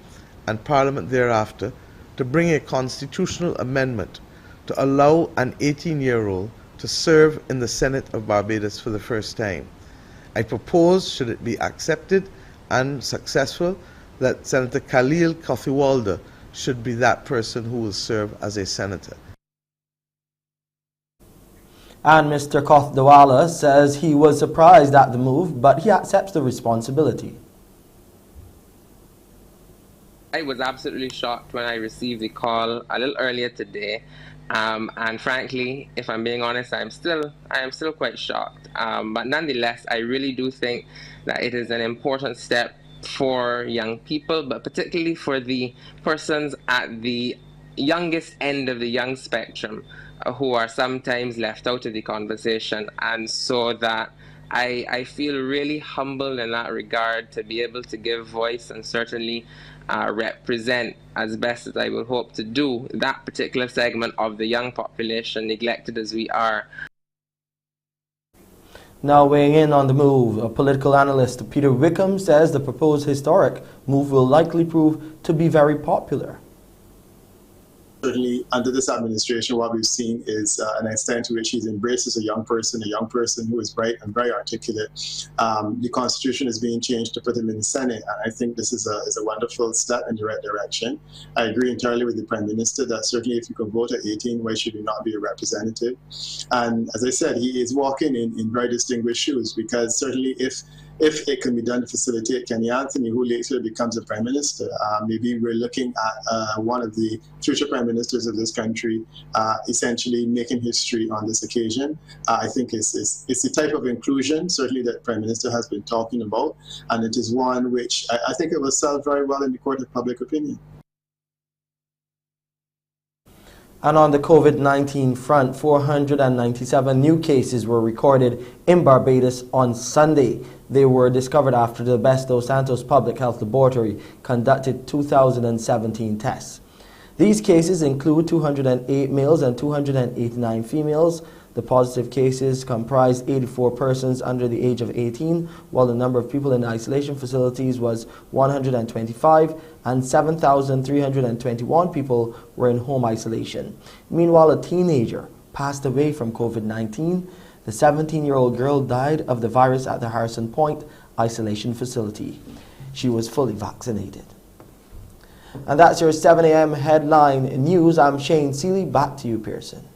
and Parliament thereafter to bring a constitutional amendment to allow an 18-year-old to serve in the Senate of Barbados for the first time. I propose, should it be accepted and successful, that Senator Khalil Koth-Dawala should be that person who will serve as a senator. And Mr. Koth-Dawala says he was surprised at the move, but he accepts the responsibility. I was absolutely shocked when I received the call a little earlier today. And frankly, if I'm being honest, I am still quite shocked. But nonetheless, I really do think that it is an important step for young people, but particularly for the persons at the youngest end of the young spectrum who are sometimes left out of the conversation. And so that I feel really humbled in that regard to be able to give voice and certainly represent as best as I will hope to do that particular segment of the young population, neglected as we are. Now weighing in on the move, a political analyst, Peter Wickham, says the proposed historic move will likely prove to be very popular. Certainly, under this administration, what we've seen is an extent to which he's embraced as a young person who is bright and very articulate. The Constitution is being changed to put him in the Senate, and I think this is a wonderful step in the right direction. I agree entirely with the Prime Minister that certainly if you can vote at 18, why should he not be a representative? And as I said, he is walking in very distinguished shoes, because certainly if it can be done to facilitate Kenny Anthony, who later becomes a Prime Minister, maybe we're looking at one of the future Prime Ministers of this country essentially making history on this occasion. I think it's the type of inclusion, certainly, that Prime Minister has been talking about, and it is one which I think it will serve very well in the court of public opinion. And on the COVID-19 front, 497 new cases were recorded in Barbados on Sunday. They were discovered after the Best dos Santos Public Health Laboratory conducted 2017 tests. These cases include 208 males and 289 females. The positive cases comprise 84 persons under the age of 18, while the number of people in isolation facilities was 125, and 7,321 people were in home isolation. Meanwhile, a teenager passed away from COVID-19. The 17-year-old girl died of the virus at the Harrison Point isolation facility. She was fully vaccinated. And that's your 7 a.m. headline news. I'm Shane Seeley. Back to you, Pearson.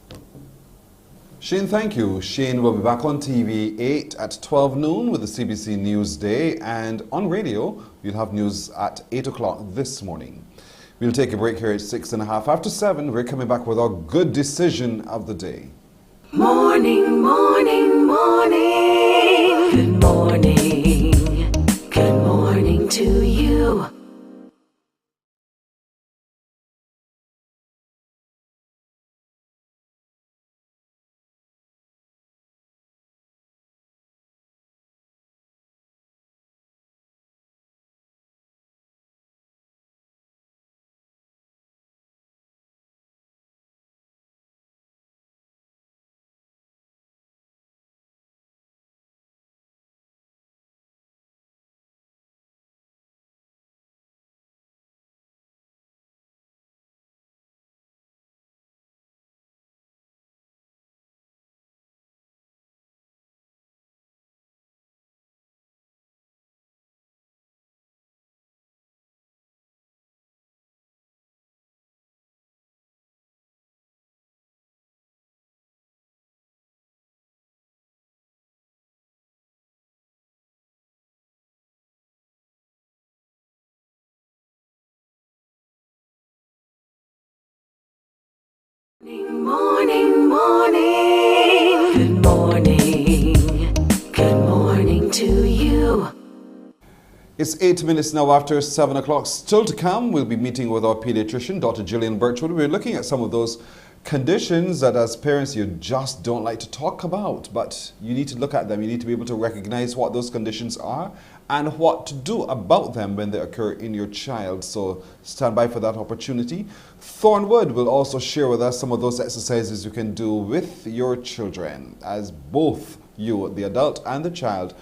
Shane, thank you. Shane will be back on TV 8 at 12 noon with the CBC News Day, and on radio we'll have news at 8 o'clock this morning. We'll take a break here at 6:30 after 7. We're coming back with our good decision of the day. Morning, morning, morning. Good morning. Good morning to you. Morning, morning. Good morning. Good morning to you. It's 8 minutes now after 7 o'clock. Still to come, we'll be meeting with our pediatrician, Dr. Gillian Birchwood. We're looking at some of those conditions that as parents you just don't like to talk about, but you need to look at them. You need to be able to recognize what those conditions are and what to do about them when they occur in your child. So stand by for that opportunity. Thornwood will also share with us some of those exercises you can do with your children as both you, the adult, and the child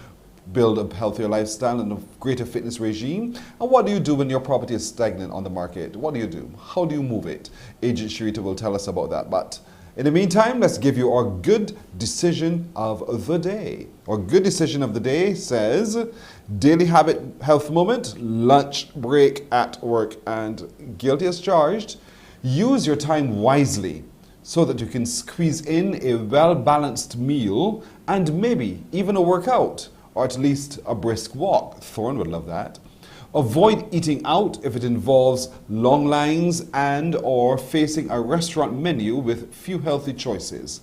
build a healthier lifestyle and a greater fitness regime. And what do you do when your property is stagnant on the market? What do you do? How do you move it? Agent Sharita will tell us about that. But in the meantime, let's give you our good decision of the day. Our good decision of the day says, daily habit health moment, lunch break at work, and guilty as charged. Use your time wisely so that you can squeeze in a well-balanced meal and maybe even a workout, or at least a brisk walk. Thorn would love that. Avoid eating out if it involves long lines and or facing a restaurant menu with few healthy choices.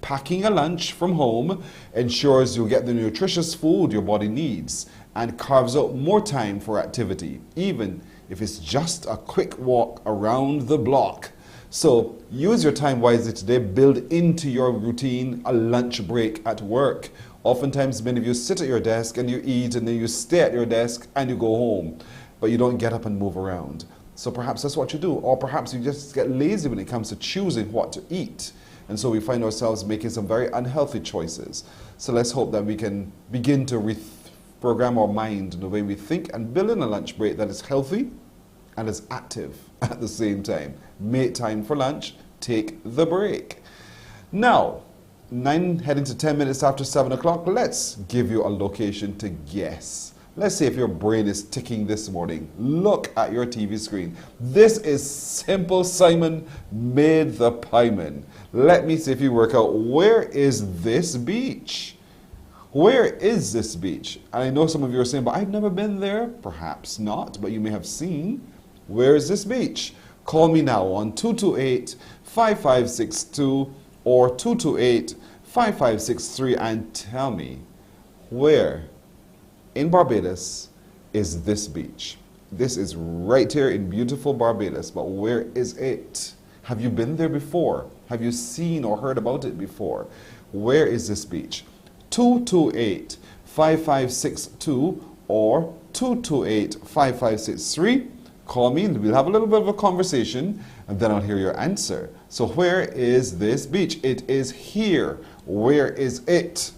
Packing a lunch from home ensures you get the nutritious food your body needs and carves out more time for activity, even if it's just a quick walk around the block. So use your time wisely today. Build into your routine a lunch break at work. Oftentimes, many of you sit at your desk and you eat, and then you stay at your desk and you go home, but you don't get up and move around. So perhaps that's what you do, or perhaps you just get lazy when it comes to choosing what to eat. And so we find ourselves making some very unhealthy choices. So let's hope that we can begin to reprogram our mind in the way we think and build in a lunch break that is healthy and as active at the same time. Make time for lunch, take the break. Now, 9 heading to 10 minutes after 7 o'clock, let's give you a location to guess. Let's see if your brain is ticking this morning. Look at your TV screen. This is Simple Simon Made the Pieman. Let me see if you work out, where is this beach? Where is this beach? And I know some of you are saying, but I've never been there. Perhaps not, but you may have seen. Where is this beach? Call me now on 228-5562 or 228-5563 and tell me, where in Barbados is this beach? This is right here in beautiful Barbados, but where is it? Have you been there before? Have you seen or heard about it before? Where is this beach? 228-5562 or 228-5563. Call me and we'll have a little bit of a conversation and then I'll hear your answer. So where is this beach? It is here. Where is it?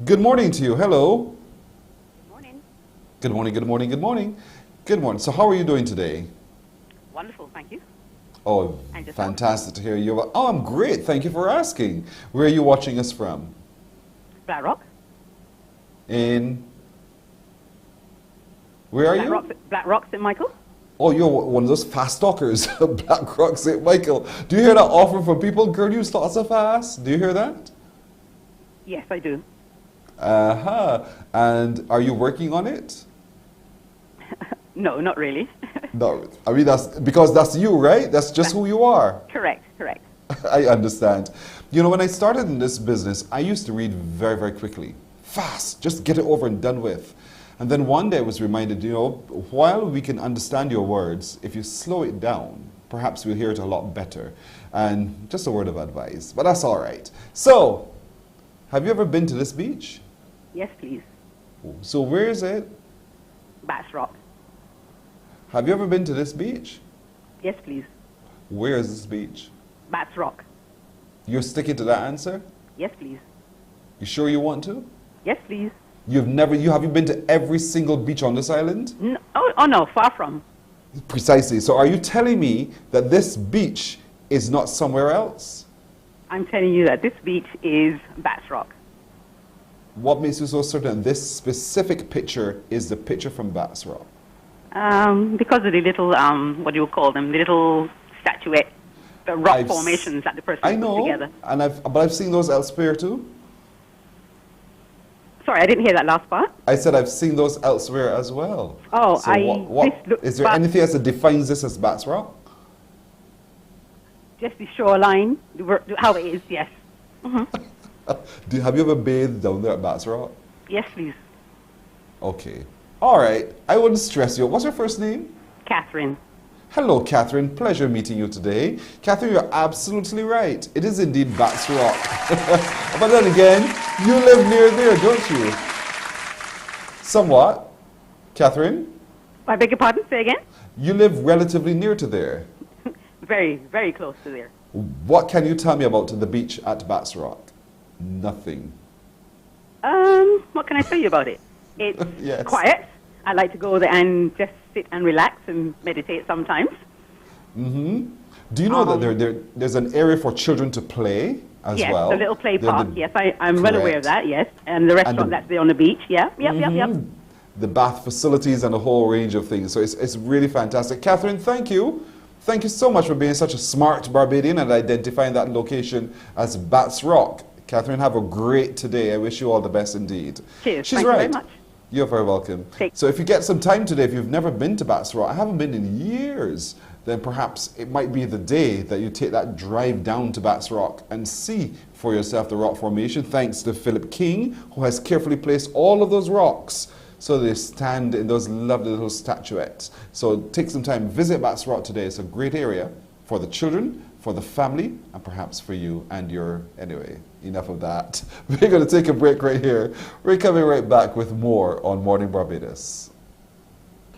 Good morning to you. Hello. Good morning, good morning, good morning. Good morning. So how are you doing today? Wonderful, thank you. Oh, fantastic to hear you. Oh, I'm great. Thank you for asking. Where are you watching us from? Black Rock. Where are you? Black Rock, St. Michael. Oh, you're one of those fast talkers. Black Rock, St. Michael. Do you hear that often from people? Girl, you start so fast. Do you hear that? Yes, I do. Uh-huh. And are you working on it? No, not really. No, I mean, that's because that's you, right? That's just who you are. Correct, correct. I understand. You know, when I started in this business, I used to read very, very quickly. Fast, just get it over and done with. And then one day I was reminded, you know, while we can understand your words, if you slow it down, perhaps we'll hear it a lot better. And just a word of advice, but that's all right. So, have you ever been to this beach? Yes, please. So where is it? Bass Rock. Have you ever been to this beach? Yes, please. Where is this beach? Bass Rock. You're sticking to that answer? Yes, please. You sure you want to? Yes, please. Have you been to every single beach on this island? No, oh no, far from. Precisely. So are you telling me that this beach is not somewhere else? I'm telling you that this beach is Bass Rock. What makes you so certain this specific picture is the picture from Bass Rock? Because of the little, what do you call them, the little statuette, the rock formations that the person put together. But I've seen those elsewhere too. Sorry, I didn't hear that last part. I said I've seen those elsewhere as well. Oh, so is there anything else that defines this as Bass Rock? Just the shoreline, how it is, yes. Have you ever bathed down there at Bass Rock? Yes, please. Okay. All right. I wouldn't stress you. What's your first name? Catherine. Hello, Catherine. Pleasure meeting you today. Catherine, you're absolutely right. It is indeed Bass Rock. But then again, you live near there, don't you? Somewhat. Catherine? I beg your pardon? Say again? You live relatively near to there. Very, very close to there. What can you tell me about the beach at Bass Rock? Nothing. What can I tell you about it? It's Yes. quiet. I like to go there and just sit and relax and meditate sometimes. Mm-hmm. Do you know that there's an area for children to play as yes, well? Yes, the little play park. Yes, I'm well aware of that, yes. And the restaurant that's there on the beach. Yeah, yep. The bath facilities and a whole range of things. So it's really fantastic. Catherine, thank you. Thank you so much for being such a smart Barbadian and identifying that location as Bass Rock. Catherine, have a great day. I wish you all the best indeed. Cheers. She's Thank right. you very much. You're very welcome. So if you get some time today, if you've never been to Bass Rock, I haven't been in years, then perhaps it might be the day that you take that drive down to Bass Rock and see for yourself the rock formation, thanks to Philip King, who has carefully placed all of those rocks so they stand in those lovely little statuettes. So take some time, visit Bass Rock today. It's a great area for the children, for the family, and perhaps for you and your... Anyway, enough of that. We're going to take a break right here. We're coming right back with more on Morning Barbados.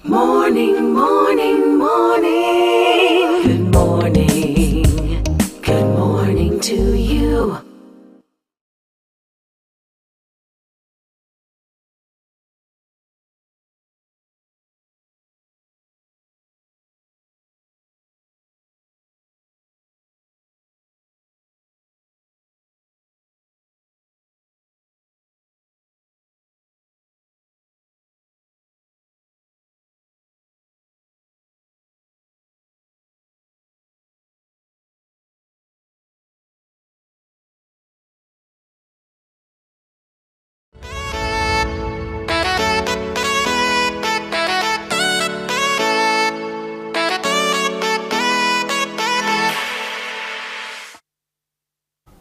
Morning, morning, morning. Good morning. Good morning to you.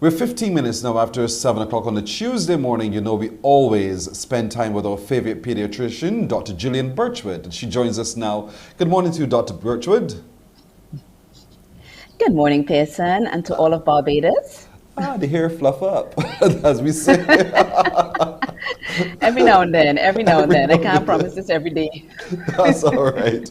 We're 15 minutes now after 7 o'clock on a Tuesday morning. You know we always spend time with our favorite pediatrician, Dr. Gillian Birchwood. And she joins us now. Good morning to you, Dr. Birchwood. Good morning, Pearson, and to all of Barbados. The hair fluff up, as we say. Every now and then. I can't promise this every day. That's all right.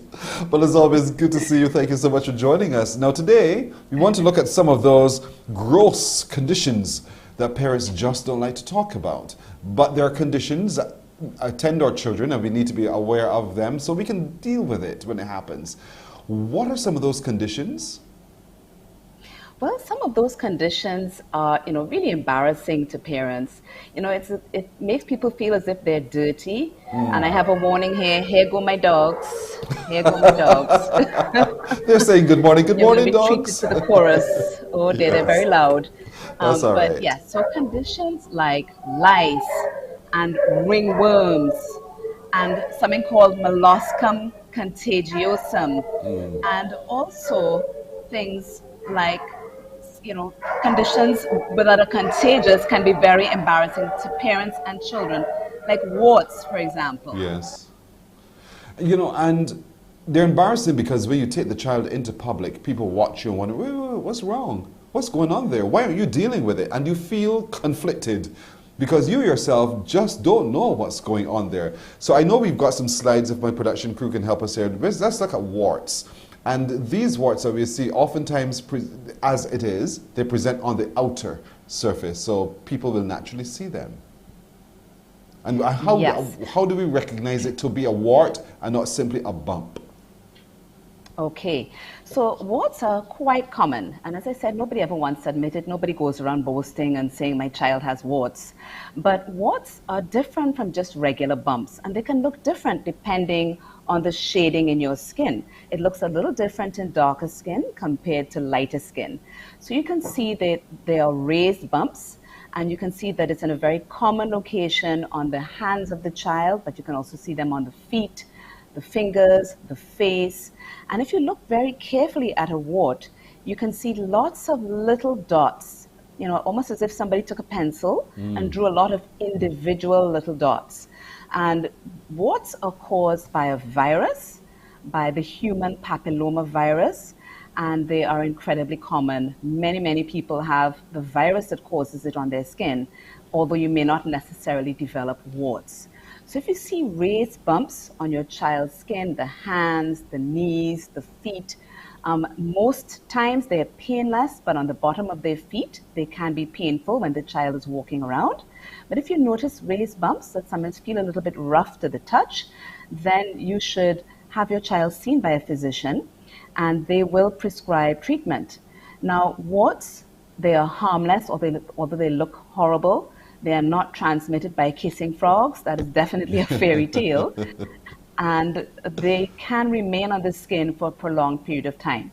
But as always, good to see you. Thank you so much for joining us. Now today, we want to look at some of those gross conditions that parents just don't like to talk about. But there are conditions that attend our children and we need to be aware of them so we can deal with it when it happens. What are some of those conditions? Well, some of those conditions are, really embarrassing to parents. It makes people feel as if they're dirty. And I have a warning here. Here go my dogs. Here go my dogs. They're saying good morning dogs. You're going to be treated to the chorus. Oh, they're very loud. That's all right. But yes, so conditions like lice and ringworms and something called molluscum contagiosum, and also things like conditions that are contagious can be very embarrassing to parents and children, like warts, for example. Yes. And they're embarrassing because when you take the child into public, people watch you and wonder, wait, what's wrong? What's going on there? Why aren't you dealing with it? And you feel conflicted because you yourself just don't know what's going on there. So I know we've got some slides, if my production crew can help us here. Let's look at warts. And these warts that we see oftentimes, as it is, they present on the outer surface, so people will naturally see them. And how do we recognize it to be a wart and not simply a bump? Okay, so warts are quite common. And as I said, nobody ever wants to admit it. Nobody goes around boasting and saying, my child has warts. But warts are different from just regular bumps. And they can look different depending on the shading in your skin. It looks a little different in darker skin compared to lighter skin. So you can see that they are raised bumps, and you can see that it's in a very common location on the hands of the child, but you can also see them on the feet, the fingers, the face. And if you look very carefully at a wart, you can see lots of little dots, almost as if somebody took a pencil and drew a lot of individual little dots. And warts are caused by a virus, by the human papilloma virus, and they are incredibly common. Many people have the virus that causes it on their skin, although you may not necessarily develop warts. So if you see raised bumps on your child's skin, the hands, the knees, the feet, most times they're painless, but on the bottom of their feet, they can be painful when the child is walking around. But if you notice raised bumps that sometimes feel a little bit rough to the touch, then you should have your child seen by a physician, and they will prescribe treatment. Now, warts, they are harmless, although they look horrible. They are not transmitted by kissing frogs. That is definitely a fairy tale. And they can remain on the skin for a prolonged period of time.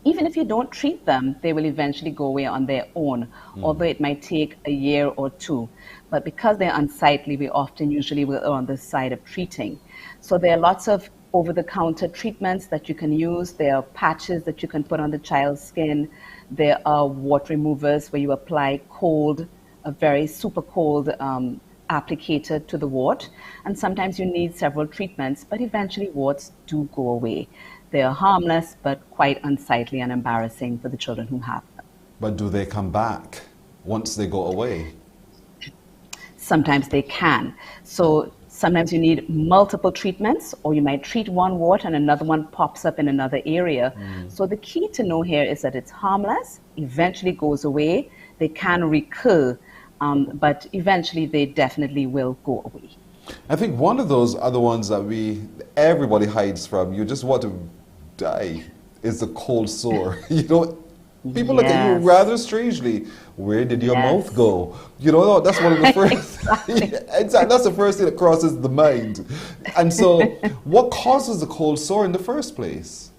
Even if you don't treat them, they will eventually go away on their own, although it might take a year or two. But because they're unsightly, we usually will err on the side of treating. So there are lots of over-the-counter treatments that you can use. There are patches that you can put on the child's skin. There are wart removers where you apply a very super cold applicator to the wart. And sometimes you need several treatments, but eventually warts do go away. They are harmless, but quite unsightly and embarrassing for the children who have them. But do they come back once they go away? Sometimes they can. So sometimes you need multiple treatments, or you might treat one wart and another one pops up in another area. So the key to know here is that it's harmless, eventually goes away. They can recur, but eventually they definitely will go away. I think one of those are the ones that everybody hides from. You just want to die, is the cold sore. People look at you rather strangely. Where did your mouth go? That's one of the first. Exactly. That's the first thing that crosses the mind. And so, what causes the cold sore in the first place?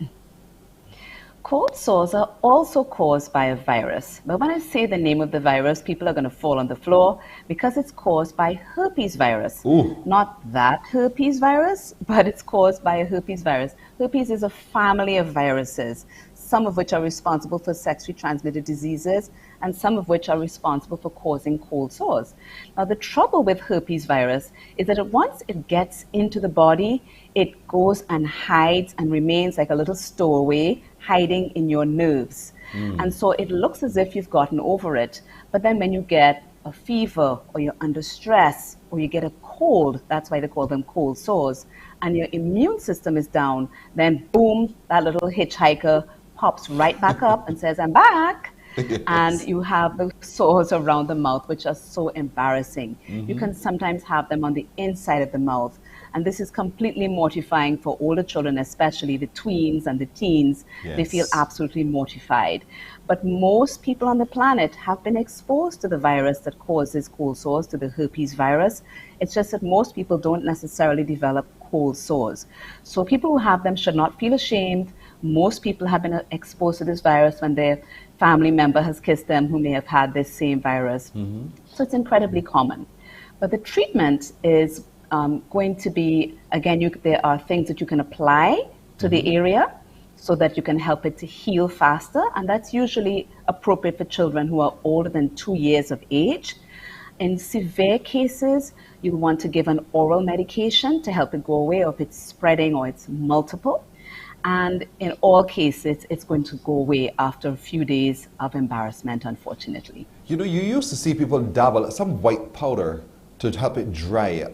Cold sores are also caused by a virus. But when I say the name of the virus, people are going to fall on the floor because it's caused by herpes virus. Ooh. Not that herpes virus, but it's caused by a herpes virus. Herpes is a family of viruses. some of which are responsible for sexually transmitted diseases, and some of which are responsible for causing cold sores. Now, the trouble with herpes virus is that once it gets into the body, it goes and hides and remains like a little stowaway, hiding in your nerves. And so it looks as if you've gotten over it, but then when you get a fever, or you're under stress, or you get a cold, that's why they call them cold sores, and your immune system is down, then boom, that little hitchhiker pops right back up and says, I'm back. Yes. And you have the sores around the mouth, which are so embarrassing. You can sometimes have them on the inside of the mouth. And this is completely mortifying for older children, especially the tweens and the teens. Yes. They feel absolutely mortified. But most people on the planet have been exposed to the virus that causes cold sores, to the herpes virus. It's just that most people don't necessarily develop cold sores. So people who have them should not feel ashamed. Most people have been exposed to this virus when their family member has kissed them who may have had this same virus. So it's incredibly common. But the treatment is going to be, again, there are things that you can apply to the area so that you can help it to heal faster, and that's usually appropriate for children who are older than 2 years of age. In severe cases, you want to give an oral medication to help it go away, or if it's spreading or it's multiple. And in all cases, it's going to go away after a few days of embarrassment, unfortunately. You know, you used to see people dabble some white powder to help it dry.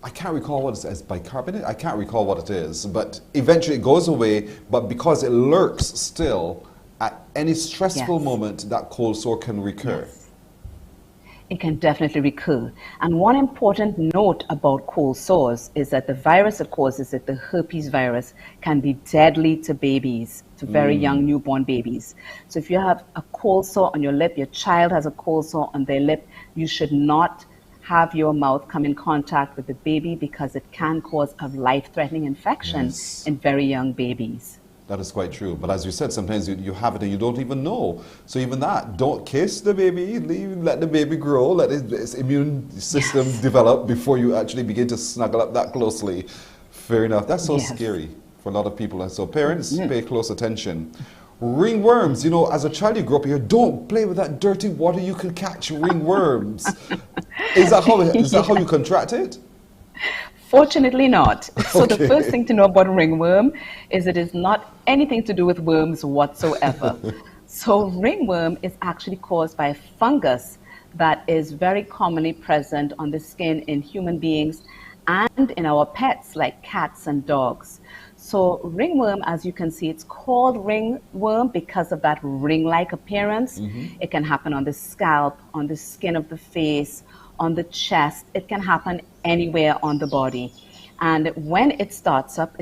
I can't recall what it is, bicarbonate? I can't recall what it is, but eventually it goes away, but because it lurks still, at any stressful moment, that cold sore can recur. Yes. It can definitely recur. And one important note about cold sores is that the virus that causes it, the herpes virus, can be deadly to babies, to very young newborn babies. So if you have a cold sore on your lip, your child has a cold sore on their lip, you should not have your mouth come in contact with the baby, because it can cause a life-threatening infection in very young babies. That is quite true. But as you said, sometimes you have it and you don't even know. So even that, don't kiss the baby, let the baby grow, let its immune system develop before you actually begin to snuggle up that closely. Fair enough. That's so scary for a lot of people. And so parents, pay close attention. Ringworms, you know, as a child you grew up here, don't play with that dirty water, you can catch ringworms. Is that how you contract it? Fortunately not. So the first thing to know about ringworm is it is not anything to do with worms whatsoever. So ringworm is actually caused by a fungus that is very commonly present on the skin in human beings and in our pets like cats and dogs. So ringworm, as you can see, it's called ringworm because of that ring-like appearance. It can happen on the scalp, on the skin of the face, on the chest. It can happen anywhere on the body. And when it starts up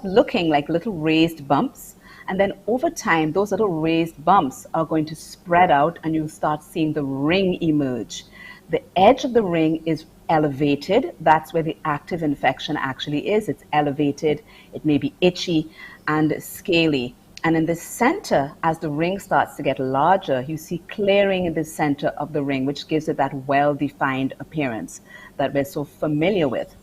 looking like little raised bumps. And then over time, those little raised bumps are going to spread out and you'll start seeing the ring emerge. The edge of the ring is elevated. That's where the active infection actually is. It's elevated. It may be itchy and scaly. And in the center, as the ring starts to get larger, you see clearing in the center of the ring, which gives it that well-defined appearance that we're so familiar with.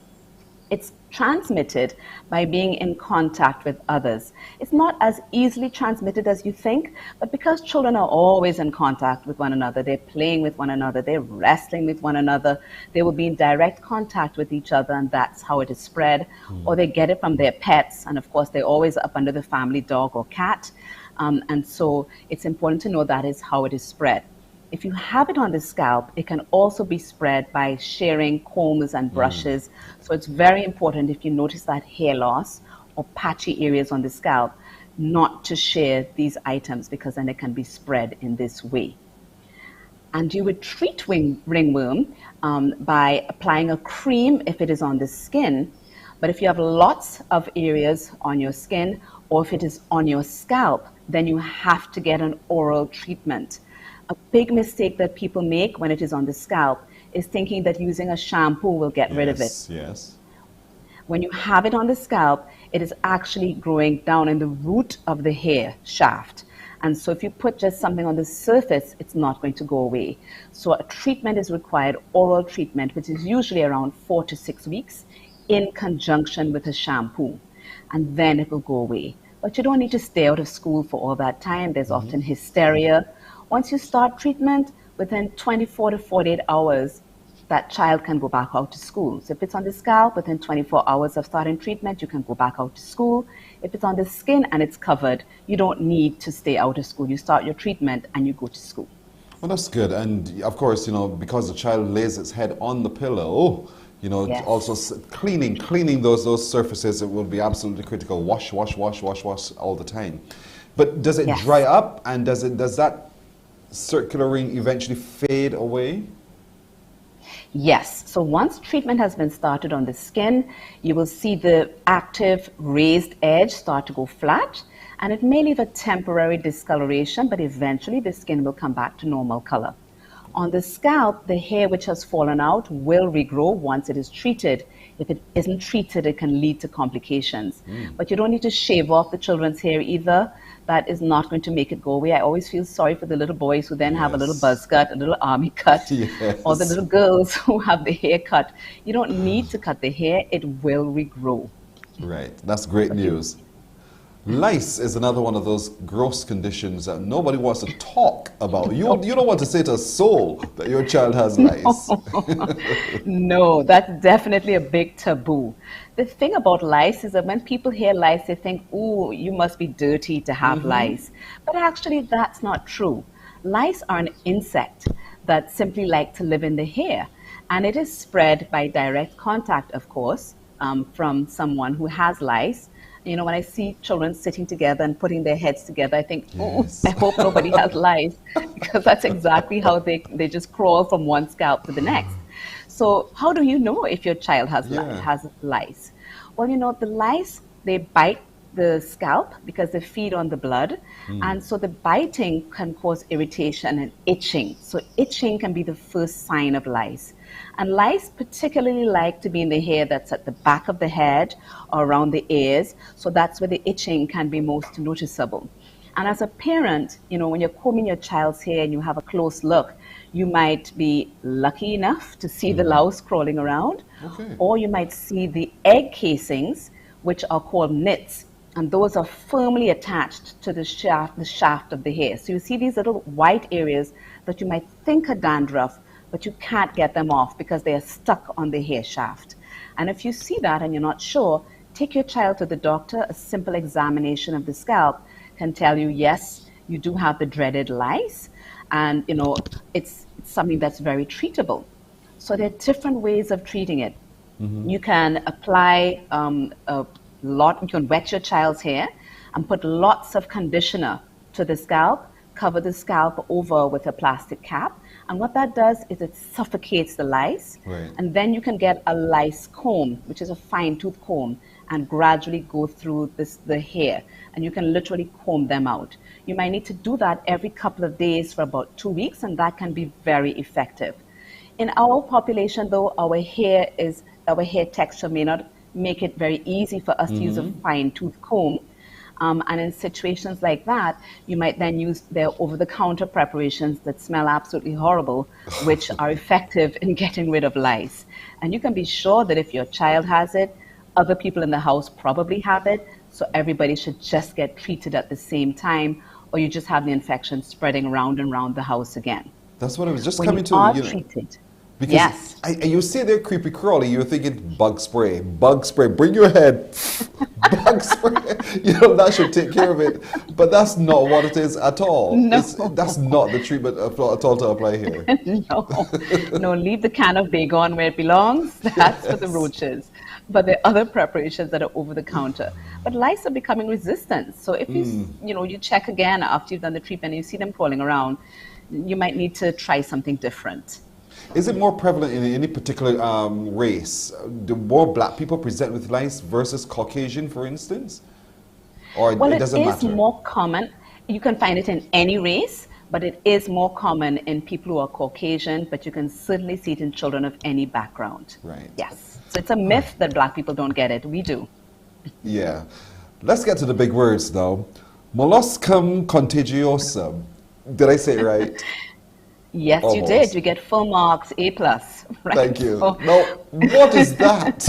It's transmitted by being in contact with others. It's not as easily transmitted as you think, but because children are always in contact with one another, they're playing with one another, they're wrestling with one another, they will be in direct contact with each other, and that's how it is spread. Or they get it from their pets, and of course they're always up under the family dog or cat. And so it's important to know that is how it is spread. If you have it on the scalp, it can also be spread by sharing combs and brushes. So it's very important, if you notice that hair loss or patchy areas on the scalp, not to share these items, because then it can be spread in this way. And you would treat ringworm by applying a cream if it is on the skin. But if you have lots of areas on your skin, or if it is on your scalp, then you have to get an oral treatment. A big mistake that people make when it is on the scalp is thinking that using a shampoo will get rid of it. Yes. When you have it on the scalp, it is actually growing down in the root of the hair shaft. And so if you put just something on the surface, it's not going to go away. So a treatment is required, oral treatment, which is usually around 4 to 6 weeks in conjunction with a shampoo. And then it will go away. But you don't need to stay out of school for all that time. There's often hysteria. Once you start treatment, within 24 to 48 hours, that child can go back out to school. So if it's on the scalp, within 24 hours of starting treatment, you can go back out to school. If it's on the skin and it's covered, you don't need to stay out of school. You start your treatment and you go to school. Well, that's good. And of course, because the child lays its head on the pillow, Yes. also cleaning those surfaces, it will be absolutely critical. Wash all the time. But does it Yes. dry up, and does that circular ring eventually fade away? Yes. So once treatment has been started on the skin, you will see the active raised edge start to go flat, and it may leave a temporary discoloration, but eventually the skin will come back to normal color. On the scalp, the hair which has fallen out will regrow once it is treated. If it isn't treated, it can lead to complications. But you don't need to shave off the children's hair either. That is not going to make it go away. I always feel sorry for the little boys who then have a little buzz cut, a little army cut, or the little girls who have the hair cut. You don't need to cut the hair. It will regrow. Right. That's great news. Lice is another one of those gross conditions that nobody wants to talk about. You don't want to say to a soul that your child has lice. No, that's definitely a big taboo. The thing about lice is that when people hear lice, they think, ooh, you must be dirty to have lice. But actually, that's not true. Lice are an insect that simply like to live in the hair. And it is spread by direct contact, of course, from someone who has lice. When I see children sitting together and putting their heads together, I think, oh, I hope nobody has lice, because that's exactly how they just crawl from one scalp to the next. So how do you know if your child has lice? Well, the lice, they bite the scalp because they feed on the blood. And so the biting can cause irritation and itching. So itching can be the first sign of lice. And lice particularly like to be in the hair that's at the back of the head or around the ears. So that's where the itching can be most noticeable. And as a parent, when you're combing your child's hair and you have a close look, you might be lucky enough to see the louse crawling around, or you might see the egg casings, which are called nits. And those are firmly attached to the shaft of the hair. So you see these little white areas that you might think are dandruff, but you can't get them off because they are stuck on the hair shaft. And if you see that and you're not sure, take your child to the doctor. A simple examination of the scalp can tell you, yes, you do have the dreaded lice, and it's something that's very treatable. So there are different ways of treating it. You can apply you can wet your child's hair and put lots of conditioner to the scalp, cover the scalp over with a plastic cap. And what that does is it suffocates the lice. Right. And then you can get a lice comb, which is a fine tooth comb, and gradually go through the hair. And you can literally comb them out. You might need to do that every couple of days for about 2 weeks, and that can be very effective. In our population, though, our hair texture may not make it very easy for us to use a fine tooth comb. And in situations like that, you might then use their over-the-counter preparations that smell absolutely horrible, which are effective in getting rid of lice. And you can be sure that if your child has it, other people in the house probably have it, so everybody should just get treated at the same time, or you just have the infection spreading around and around the house again. That's what I was just when coming you to. Are treated. Because yes. You say they're creepy crawly, you're thinking bug spray, bring your head, bug spray, that should take care of it. But that's not what it is at all. No. That's not the treatment at all to apply here. No, leave the can of Baygon where it belongs. That's for the roaches. But there are other preparations that are over the counter. But lice are becoming resistant. So if you check again after you've done the treatment and you see them crawling around, you might need to try something different. Is it more prevalent in any particular race? Do more black people present with lice versus Caucasian, for instance? Or well, it doesn't matter? It is more common. You can find it in any race, but it is more common in people who are Caucasian, but you can certainly see it in children of any background. Right. Yes. So it's a myth that black people don't get it. We do. Yeah. Let's get to the big words now. Molluscum contagiosum. Did I say it right? Yes, you did. Almost. You get full marks, A plus, right? Thank you. So, Now, what is that?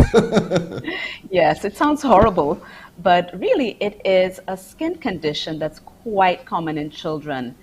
yes, it sounds horrible, but really it is a skin condition that's quite common in children.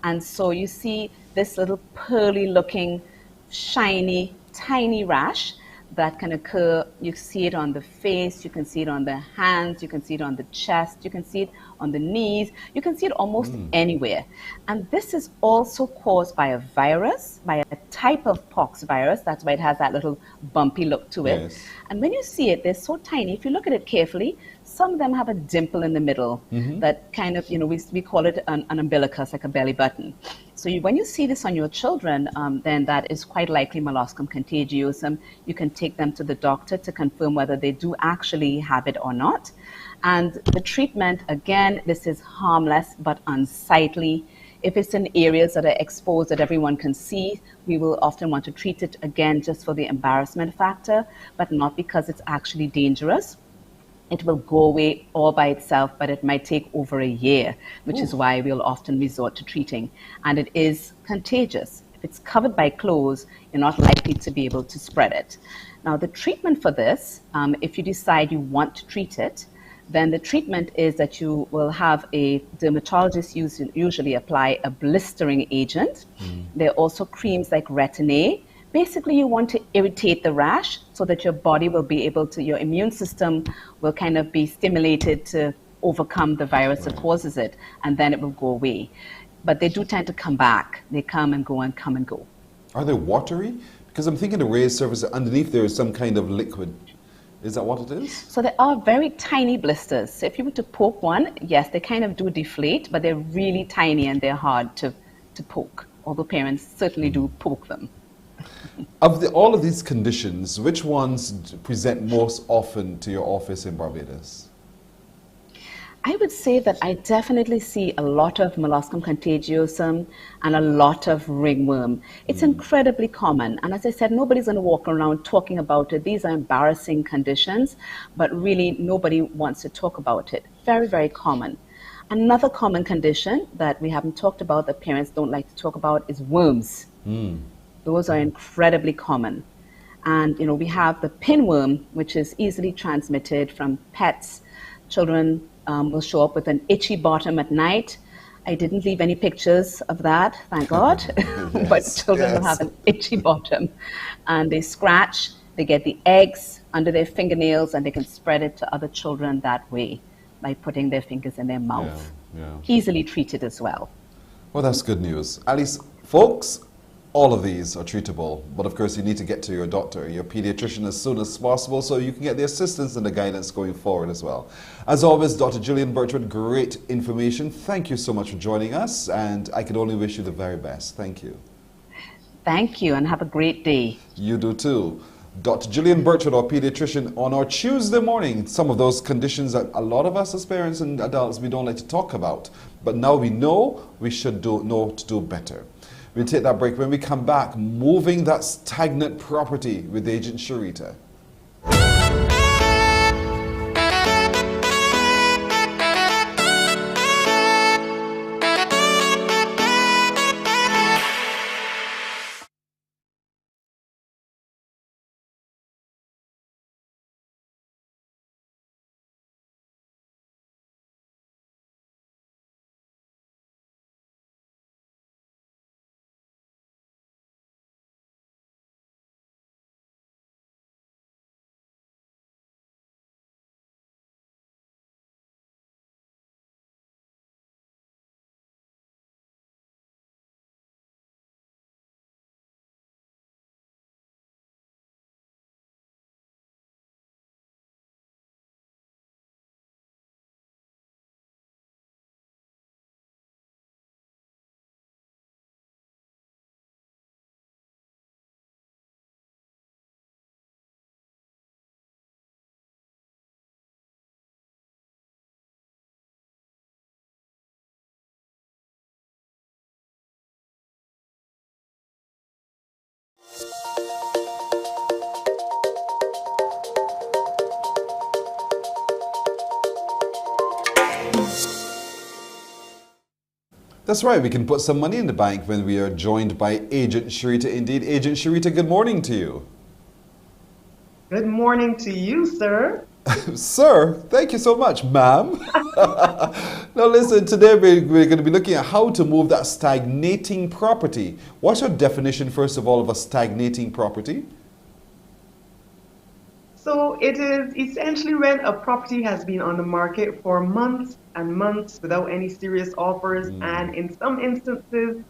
And so you see this little pearly looking, shiny, tiny rash that can occur. You see it on the face, you can see it on the hands, you can see it on the chest, you can see it on the knees, you can see it almost anywhere. And this is also caused by a virus, by a type of pox virus. That's why it has that little bumpy look to it. Yes. And when you see it, they're so tiny. If you look at it carefully, some of them have a dimple in the middle that kind of, we call it an umbilicus, like a belly button. So when you see this on your children, then that is quite likely molluscum contagiosum. You can take them to the doctor to confirm whether they do actually have it or not. And the treatment, again, this is harmless but unsightly. If it's in areas that are exposed that everyone can see, we will often want to treat it again just for the embarrassment factor, but not because it's actually dangerous. It will go away all by itself, but it might take over a year, which is why we'll often resort to treating. And it is contagious. If it's covered by clothes, you're not likely to be able to spread it. Now, the treatment for this, if you decide you want to treat it, then the treatment is that you will have a dermatologist usually apply a blistering agent. There are also creams like Retin-A. Basically, you want to irritate the rash so that your body will be able to, your immune system will kind of be stimulated to overcome the virus that causes it, and then it will go away. But they do tend to come back. They come and go and come and go. Are they watery? Because I'm thinking the raised surface, underneath there is some kind of liquid. Is that what it is? So there are very tiny blisters. So if you were to poke one, yes, they kind of do deflate, but they're really tiny and they're hard to poke, although parents certainly do poke them. Of all of these conditions, which ones present most often to your office in Barbados? I would say that I definitely see a lot of molluscum contagiosum and a lot of ringworm. It's incredibly common. And as I said, nobody's going to walk around talking about it. These are embarrassing conditions, but really nobody wants to talk about it. Very, very common. Another common condition that we haven't talked about that parents don't like to talk about is worms. Those are incredibly common. And, we have the pinworm, which is easily transmitted from pets. Children will show up with an itchy bottom at night. I didn't leave any pictures of that, thank God. But children will have an itchy bottom. And they scratch, they get the eggs under their fingernails, and they can spread it to other children that way by putting their fingers in their mouth. Easily treated as well. Well, that's good news. At least, folks, all of these are treatable, but of course you need to get to your doctor, your pediatrician, as soon as possible so you can get the assistance and the guidance going forward as well. As always, Dr. Gillian Birchwood, great information. Thank you so much for joining us, and I can only wish you the very best. Thank you. Thank you, and have a great day. You do too. Dr. Gillian Birchwood, our pediatrician, on our Tuesday morning, some of those conditions that a lot of us as parents and adults, we don't like to talk about. But now we know we should know to do better. We'll take that break. When we come back, moving that stagnant property with Agent Sharita. That's right. We can put some money in the bank when we are joined by Agent Sharita. Indeed, Agent Sharita, good morning to you. Good morning to you, sir. Sir, thank you so much, ma'am. Now listen, today we're going to be looking at how to move that stagnating property. What's your definition, first of all, of a stagnating property? So it is essentially when a property has been on the market for months and months without any serious offers, and in some instances,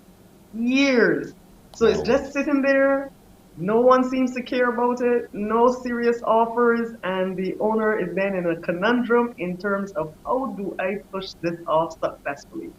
years. So it's just sitting there. No one seems to care about it, no serious offers, and the owner is then in a conundrum in terms of how do I push this off successfully.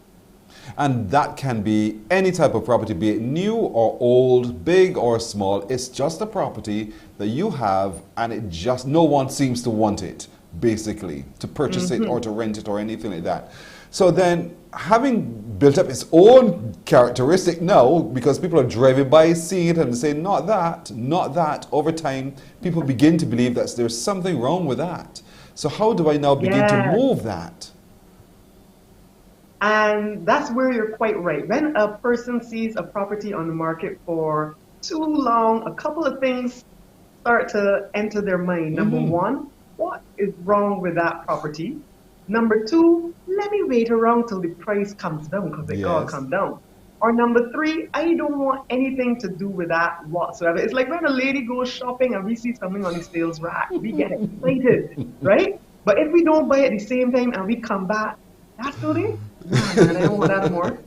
And that can be any type of property, be it new or old, big or small. It's just a property that you have and it just, no one seems to want it, basically, to purchase it or to rent it or anything like that. So then, having built up its own characteristic now, because people are driving by, seeing it and saying, not that, not that, over time, people begin to believe that there's something wrong with that. So how do I now begin to move that? And that's where you're quite right. When a person sees a property on the market for too long, a couple of things start to enter their mind. Number one, what is wrong with that property? Number two, let me wait around till the price comes down, because it all come down. Or number three, I don't want anything to do with that whatsoever. It's like when a lady goes shopping and we see something on the sales rack, we get excited, right? But if we don't buy it at the same time and we come back, that's still there? Man, I don't want that anymore.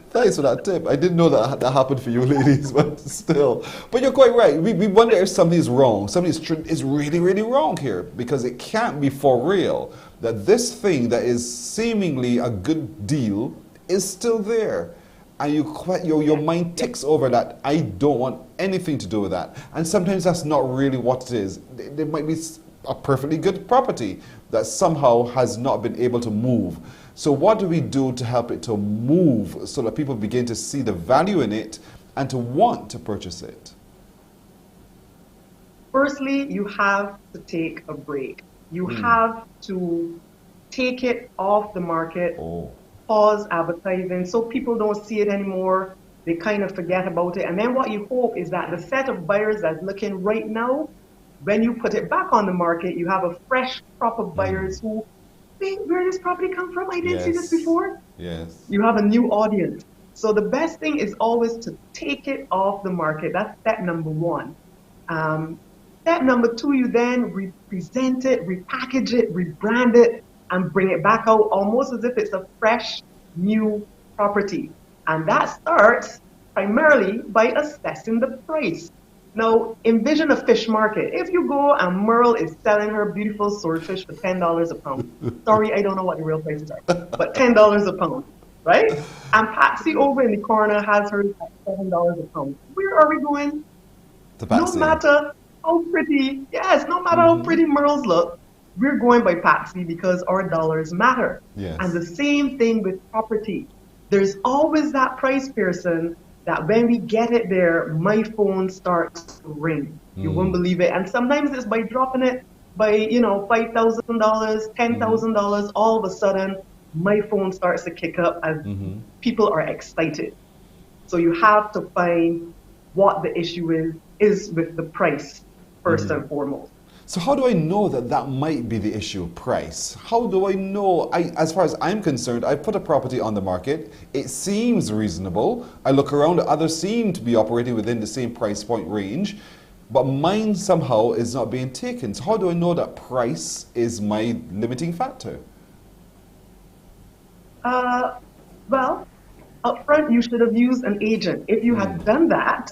Thanks for that tip. I didn't know that happened for you ladies, but still. But you're quite right. We wonder if something's wrong. Something is really, really wrong here, because it can't be for real that this thing that is seemingly a good deal is still there. And your mind ticks over that, I don't want anything to do with that. And sometimes that's not really what it is. There might be a perfectly good property that somehow has not been able to move. So what do we do to help it to move so that people begin to see the value in it and to want to purchase it? Firstly, you have to take a break. You have to take it off the market, pause advertising, so people don't see it anymore. They kind of forget about it. And then what you hope is that the set of buyers that's looking right now, when you put it back on the market, you have a fresh crop of buyers who think, where did this property come from? I didn't see this before. Yes. You have a new audience. So the best thing is always to take it off the market. That's step number one. Step number two, you then represent it, repackage it, rebrand it, and bring it back out almost as if it's a fresh, new property. And that starts primarily by assessing the price. Now, envision a fish market. If you go and Merle is selling her beautiful swordfish for $10 a pound. Sorry, I don't know what the real prices are, but $10 a pound, right? And Patsy over in the corner has hers at $7 a pound. Where are we going? No matter how pretty, no matter how pretty Merle's look, we're going by Patsy because our dollars matter. Yes. And the same thing with property. There's always that price person that when we get it there, my phone starts to ring. You won't believe it. And sometimes it's by dropping it by, $5,000, $10,000, all of a sudden, my phone starts to kick up as people are excited. So you have to find what the issue is with the price, first and foremost. So how do I know that that might be the issue, price? How do I know? As far as I'm concerned, I put a property on the market. It seems reasonable. I look around, others seem to be operating within the same price point range, but mine somehow is not being taken. So how do I know that price is my limiting factor? Well, up front, you should have used an agent. If you had done that,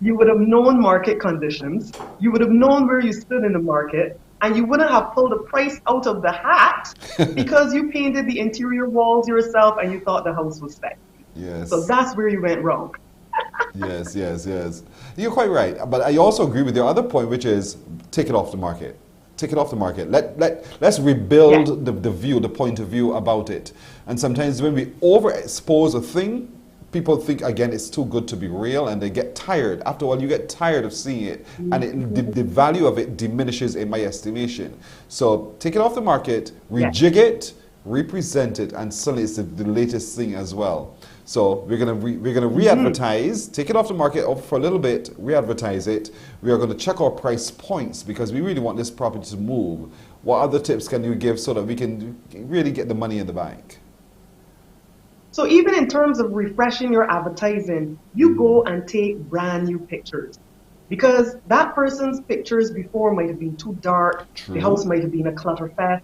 you would have known market conditions, you would have known where you stood in the market, and you wouldn't have pulled a price out of the hat because you painted the interior walls yourself and you thought the house was spec. Yes. So that's where you went wrong. Yes. You're quite right. But I also agree with your other point, which is take it off the market. Take it off the market. Let's rebuild the point of view about it. And sometimes when we overexpose a thing, people think, again, it's too good to be real, and they get tired. After a while, you get tired of seeing it, and the value of it diminishes in my estimation. So take it off the market, rejig it, represent it, and suddenly it's the latest thing as well. So we're gonna re-advertise, take it off the market for a little bit, re-advertise it. We are going to check our price points because we really want this property to move. What other tips can you give so that we can really get the money in the bank? So even in terms of refreshing your advertising, you go and take brand new pictures. Because that person's pictures before might have been too dark, the house might have been a clutter fest.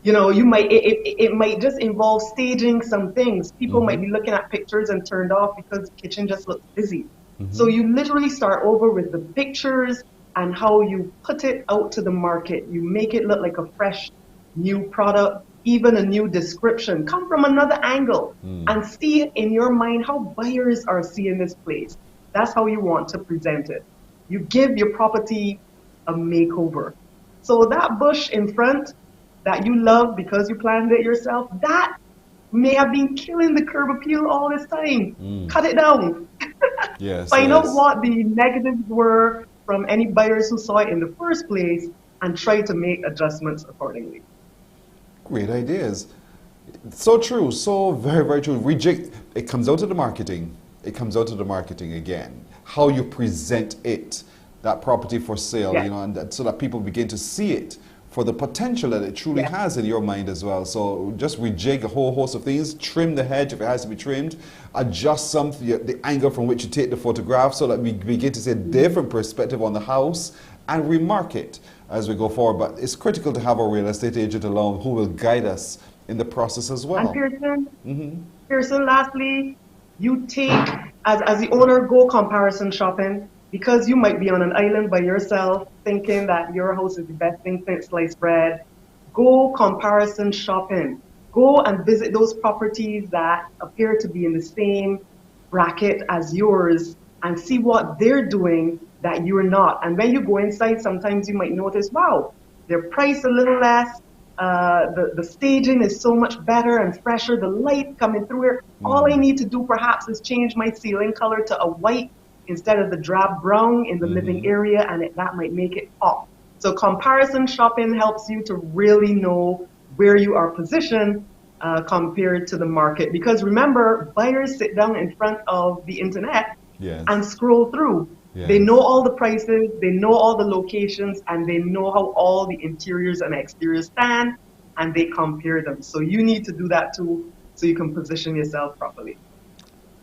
You know, it might just involve staging some things. People might be looking at pictures and turned off because the kitchen just looks busy. So you literally start over with the pictures and how you put it out to the market. You make it look like a fresh new product, even a new description. Come from another angle and see in your mind how buyers are seeing this place. That's how you want to present it. You give your property a makeover. So that bush in front that you love because you planted it yourself, that may have been killing the curb appeal all this time. Cut it down. Yes. Find out what the negatives were from any buyers who saw it in the first place and try to make adjustments accordingly. Great ideas. So true. So very, very true. Reject. It comes out to the marketing. It comes out to the marketing again. How you present it, that property for sale, you know, and that, so that people begin to see it for the potential that it truly has in your mind as well. So just rejig a whole host of things, trim the hedge if it has to be trimmed, adjust the angle from which you take the photograph so that we begin to see a different perspective on the house and remarket as we go forward. But it's critical to have a real estate agent along who will guide us in the process as well. And Pearson, lastly, you take, as the owner, go comparison shopping, because you might be on an island by yourself thinking that your house is the best thing since sliced bread. Go comparison shopping. Go and visit those properties that appear to be in the same bracket as yours and see what they're doing that you're not. And when you go inside, sometimes you might notice, wow, they're priced a little less. The staging is so much better and fresher. The light coming through here. All I need to do perhaps is change my ceiling color to a white instead of the drab brown in the living area, and that might make it pop. So comparison shopping helps you to really know where you are positioned compared to the market. Because remember, buyers sit down in front of the internet and scroll through. They know all the prices, they know all the locations, and they know how all the interiors and exteriors stand, and they compare them. So you need to do that too, so you can position yourself properly.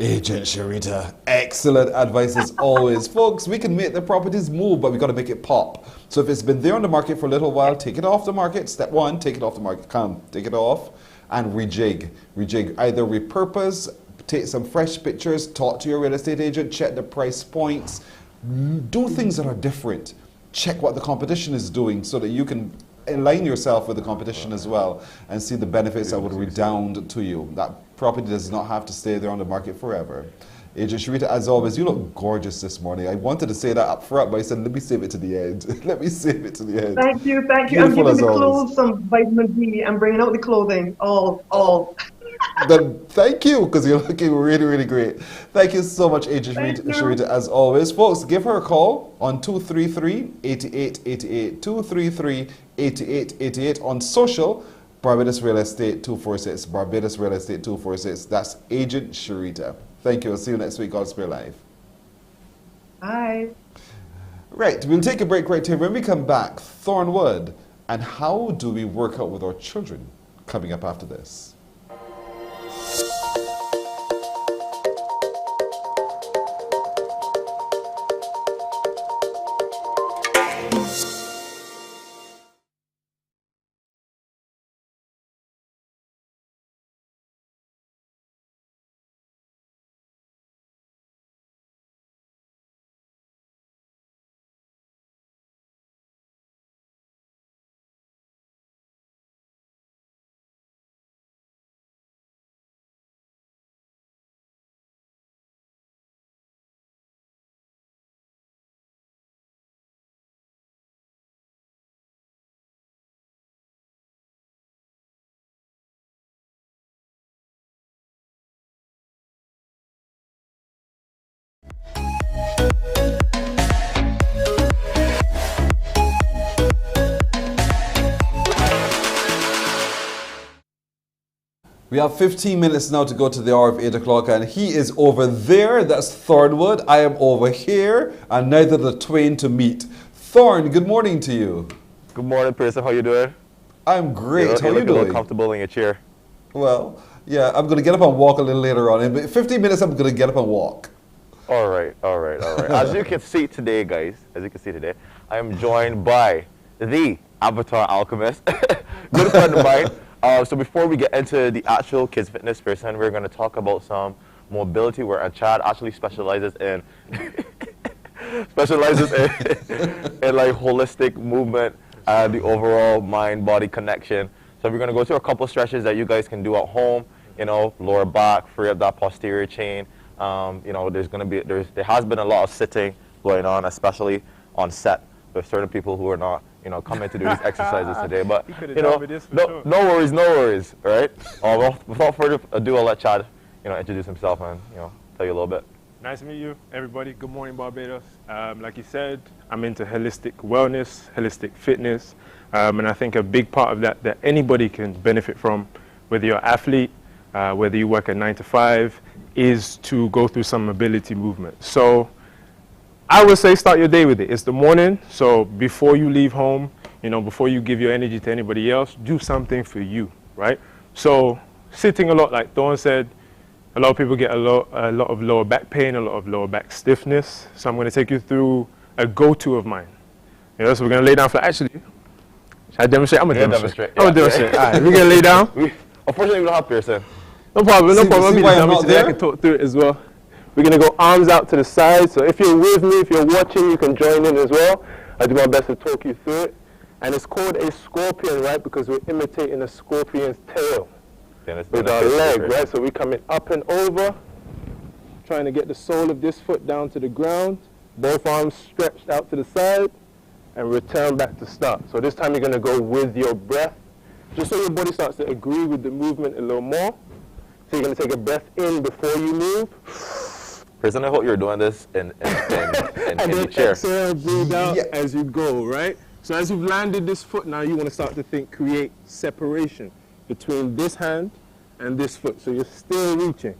Agent Sharita, excellent advice as always. Folks, we can make the properties move, but we got to make it pop. So if it's been there on the market for a little while, take it off the market. Step one, take it off the market. Take it off and rejig. Either repurpose, take some fresh pictures, talk to your real estate agent, check the price points, do things that are different. Check what the competition is doing so that you can align yourself with the competition as well and see the benefits that would redound to you. That property does not have to stay there on the market forever. Agent Sharita, as always, you look gorgeous this morning. I wanted to say that up front, but I said, let me save it to the end. Let me save it to the end. Thank you. Beautiful. I'm giving the clothes some vitamin D. I'm bringing out the clothing. All. Then thank you, because you're looking really, really great. Thank you so much, Agent Sharita, as always. Folks, give her a call on 233-8888, 233-8888 on social, Barbados Real Estate 246, Barbados Real Estate 246. That's Agent Sharita. Thank you. I'll see you next week on Spare Live. Bye. Right, we'll take a break right here. When we come back, Thornwood, and how do we work out with our children? Coming up after this. We have 15 minutes now to go to the hour of 8 o'clock, and he is over there. That's Thornwood. I am over here, and neither the twain to meet. Thorn, good morning to you. Good morning, Pearson. How you doing? I'm great. How you you look a doing? little comfortable in your chair. Well, yeah, I'm going to get up and walk a little later on. In 15 minutes, I'm going to get up and walk. All right. As you can see today, guys, I am joined by the Avatar Alchemist, good friend of mine. So before we get into the actual kids fitness person, we're going to talk about some mobility where Chad actually specializes in like holistic movement and the overall mind-body connection. So we're going to go through a couple stretches that you guys can do at home, you know, lower back, free up that posterior chain. You know, there has been a lot of sitting going on, especially on set with certain people who are not, you know, coming to do these exercises today. But, you know, no worries, right? Without further ado, I'll let Chad, you know, introduce himself and, you know, tell you a little bit. Nice to meet you, everybody. Good morning, Barbados. Like you said, I'm into holistic wellness, holistic fitness, and I think a big part of that anybody can benefit from, whether you're an athlete, whether you work a 9 to 5, is to go through some mobility movement. So I would say start your day with it. It's the morning, so before you leave home, you know, before you give your energy to anybody else, do something for you, right? So sitting a lot, like Dawn said, a lot of people get a lot of lower back pain, a lot of lower back stiffness. So I'm going to take you through a go-to of mine. You know, so we're going to lay down flat. Actually, should I demonstrate? I'm going to demonstrate. I'm going to demonstrate. All right, we're going to lay down. Unfortunately, we don't have Pearson. No problem. I can talk through it as well. We're going to go arms out to the side. So if you're with me, if you're watching, you can join in as well. I do my best to talk you through it. And it's called a scorpion, right? Because we're imitating a scorpion's tail with our leg, right? So we're coming up and over, trying to get the sole of this foot down to the ground, both arms stretched out to the side, and return back to start. So this time you're going to go with your breath, just so your body starts to agree with the movement a little more. So you're going to take a breath in before you move. Pearson, I hope you're doing this in the chair. Exhale, breathe out as you go, right? So as you've landed this foot, now you want to start to create separation between this hand and this foot. So you're still reaching.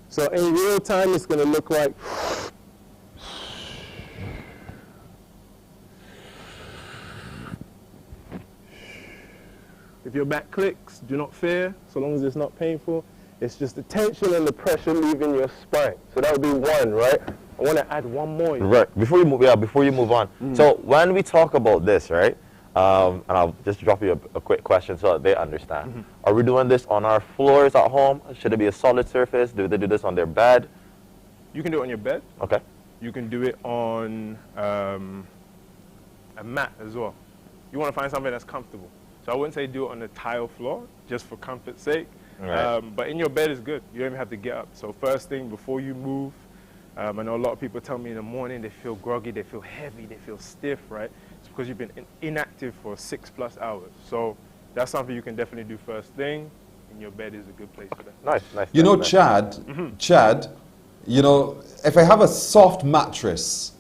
So in real time, it's going to look like if your back clicks, do not fear, so long as it's not painful. It's just the tension and the pressure leaving your spine. So that would be one, right? I want to add one more. Right. Before you move on. So when we talk about this, right? And I'll just drop you a quick question so that they understand. Are we doing this on our floors at home? Should it be a solid surface? Do they do this on their bed? You can do it on your bed. Okay. You can do it on a mat as well. You want to find something that's comfortable. So I wouldn't say do it on the tile floor, just for comfort's sake. Right. But in your bed is good. You don't even have to get up. So first thing, before you move, I know a lot of people tell me in the morning they feel groggy, they feel heavy, they feel stiff, right? It's because you've been inactive for 6+ hours. So that's something you can definitely do first thing. In your bed is a good place for that. Nice. You know, Chad, you know, if I have a soft mattress,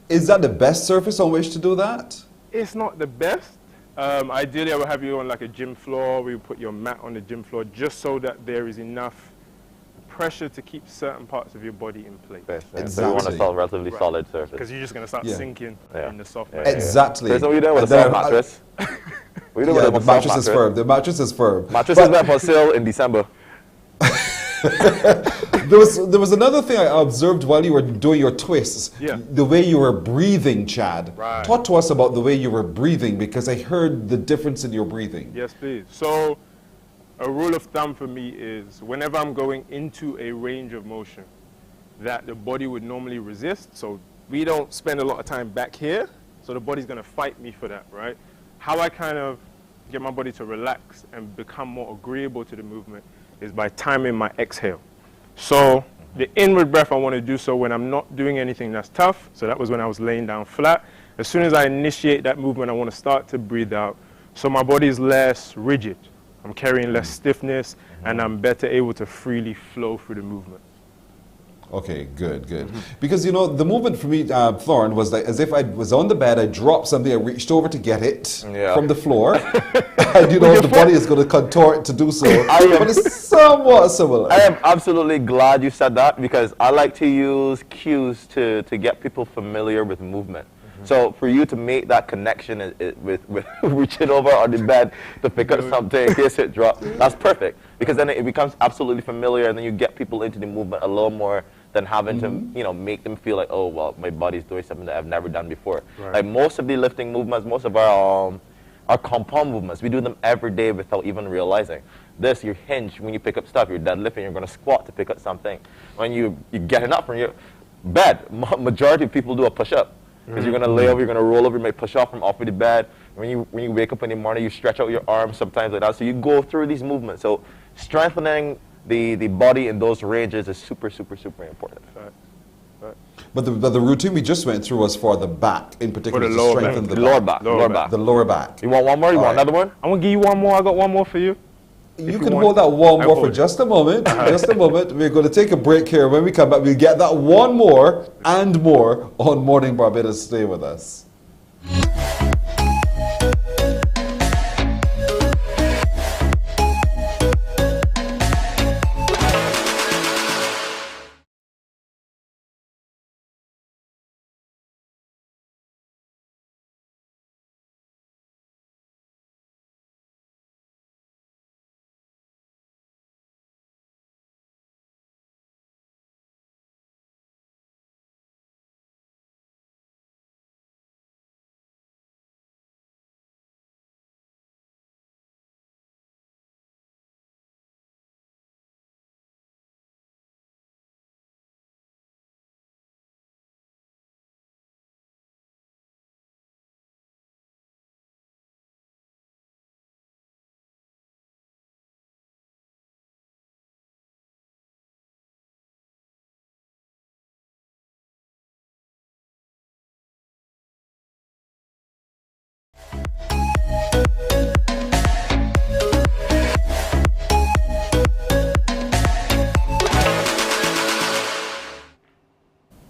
is that the best surface on which to do that? It's not the best. Ideally, I would have you on like a gym floor. We would put your mat on the gym floor just so that there is enough pressure to keep certain parts of your body in place. Exactly. So you want a relatively solid surface. Because you're just going to start sinking in the soft mattress. Exactly. So what are you doing with a soft mattress? The mattress is firm. The mattress is firm. Mattress is meant for sale in December. There was another thing I observed while you were doing your twists. The way you were breathing, Chad. Right. Talk to us about the way you were breathing, because I heard the difference in your breathing. Yes, please. So a rule of thumb for me is whenever I'm going into a range of motion that the body would normally resist, so we don't spend a lot of time back here, so the body's going to fight me for that, right? How I kind of get my body to relax and become more agreeable to the movement is by timing my exhale. So the inward breath, I want to do so when I'm not doing anything that's tough. So that was when I was laying down flat. As soon as I initiate that movement, I want to start to breathe out. So my body is less rigid. I'm carrying less stiffness, and I'm better able to freely flow through the movement. Okay, good. Because, you know, the movement for me, Florin, was like as if I was on the bed, I dropped something, I reached over to get it from the floor, and, you know, the body is going to contort to do so, but it's somewhat similar. I am absolutely glad you said that, because I like to use cues to get people familiar with movement. So for you to make that connection with reaching over on the bed to pick up something in case it drops, that's perfect, because then it becomes absolutely familiar, and then you get people into the movement a little more than having to, you know, make them feel like, oh, well, my body's doing something that I've never done before. Right. Like most of the lifting movements, most of our compound movements, we do them every day without even realizing. This, you hinge when you pick up stuff, you're deadlifting, you're going to squat to pick up something. When you're getting up from your bed, majority of people do a push-up. Because you're going to lay over, you're going to roll over, you may push off from off of the bed. When you wake up in the morning, you stretch out your arms sometimes like that. So you go through these movements. So strengthening the body in those ranges is super, super, super important. Right. But the routine we just went through was for the back, in particular, the to lower strengthen back. the Lower back. back. The lower back. You want one more? You want another one? I'm going to give you one more. I got one more for you. You can hold that one more for just a moment. Just a moment. We're going to take a break here. When we come back, we'll get that one more and more on Morning Barbados. Stay with us.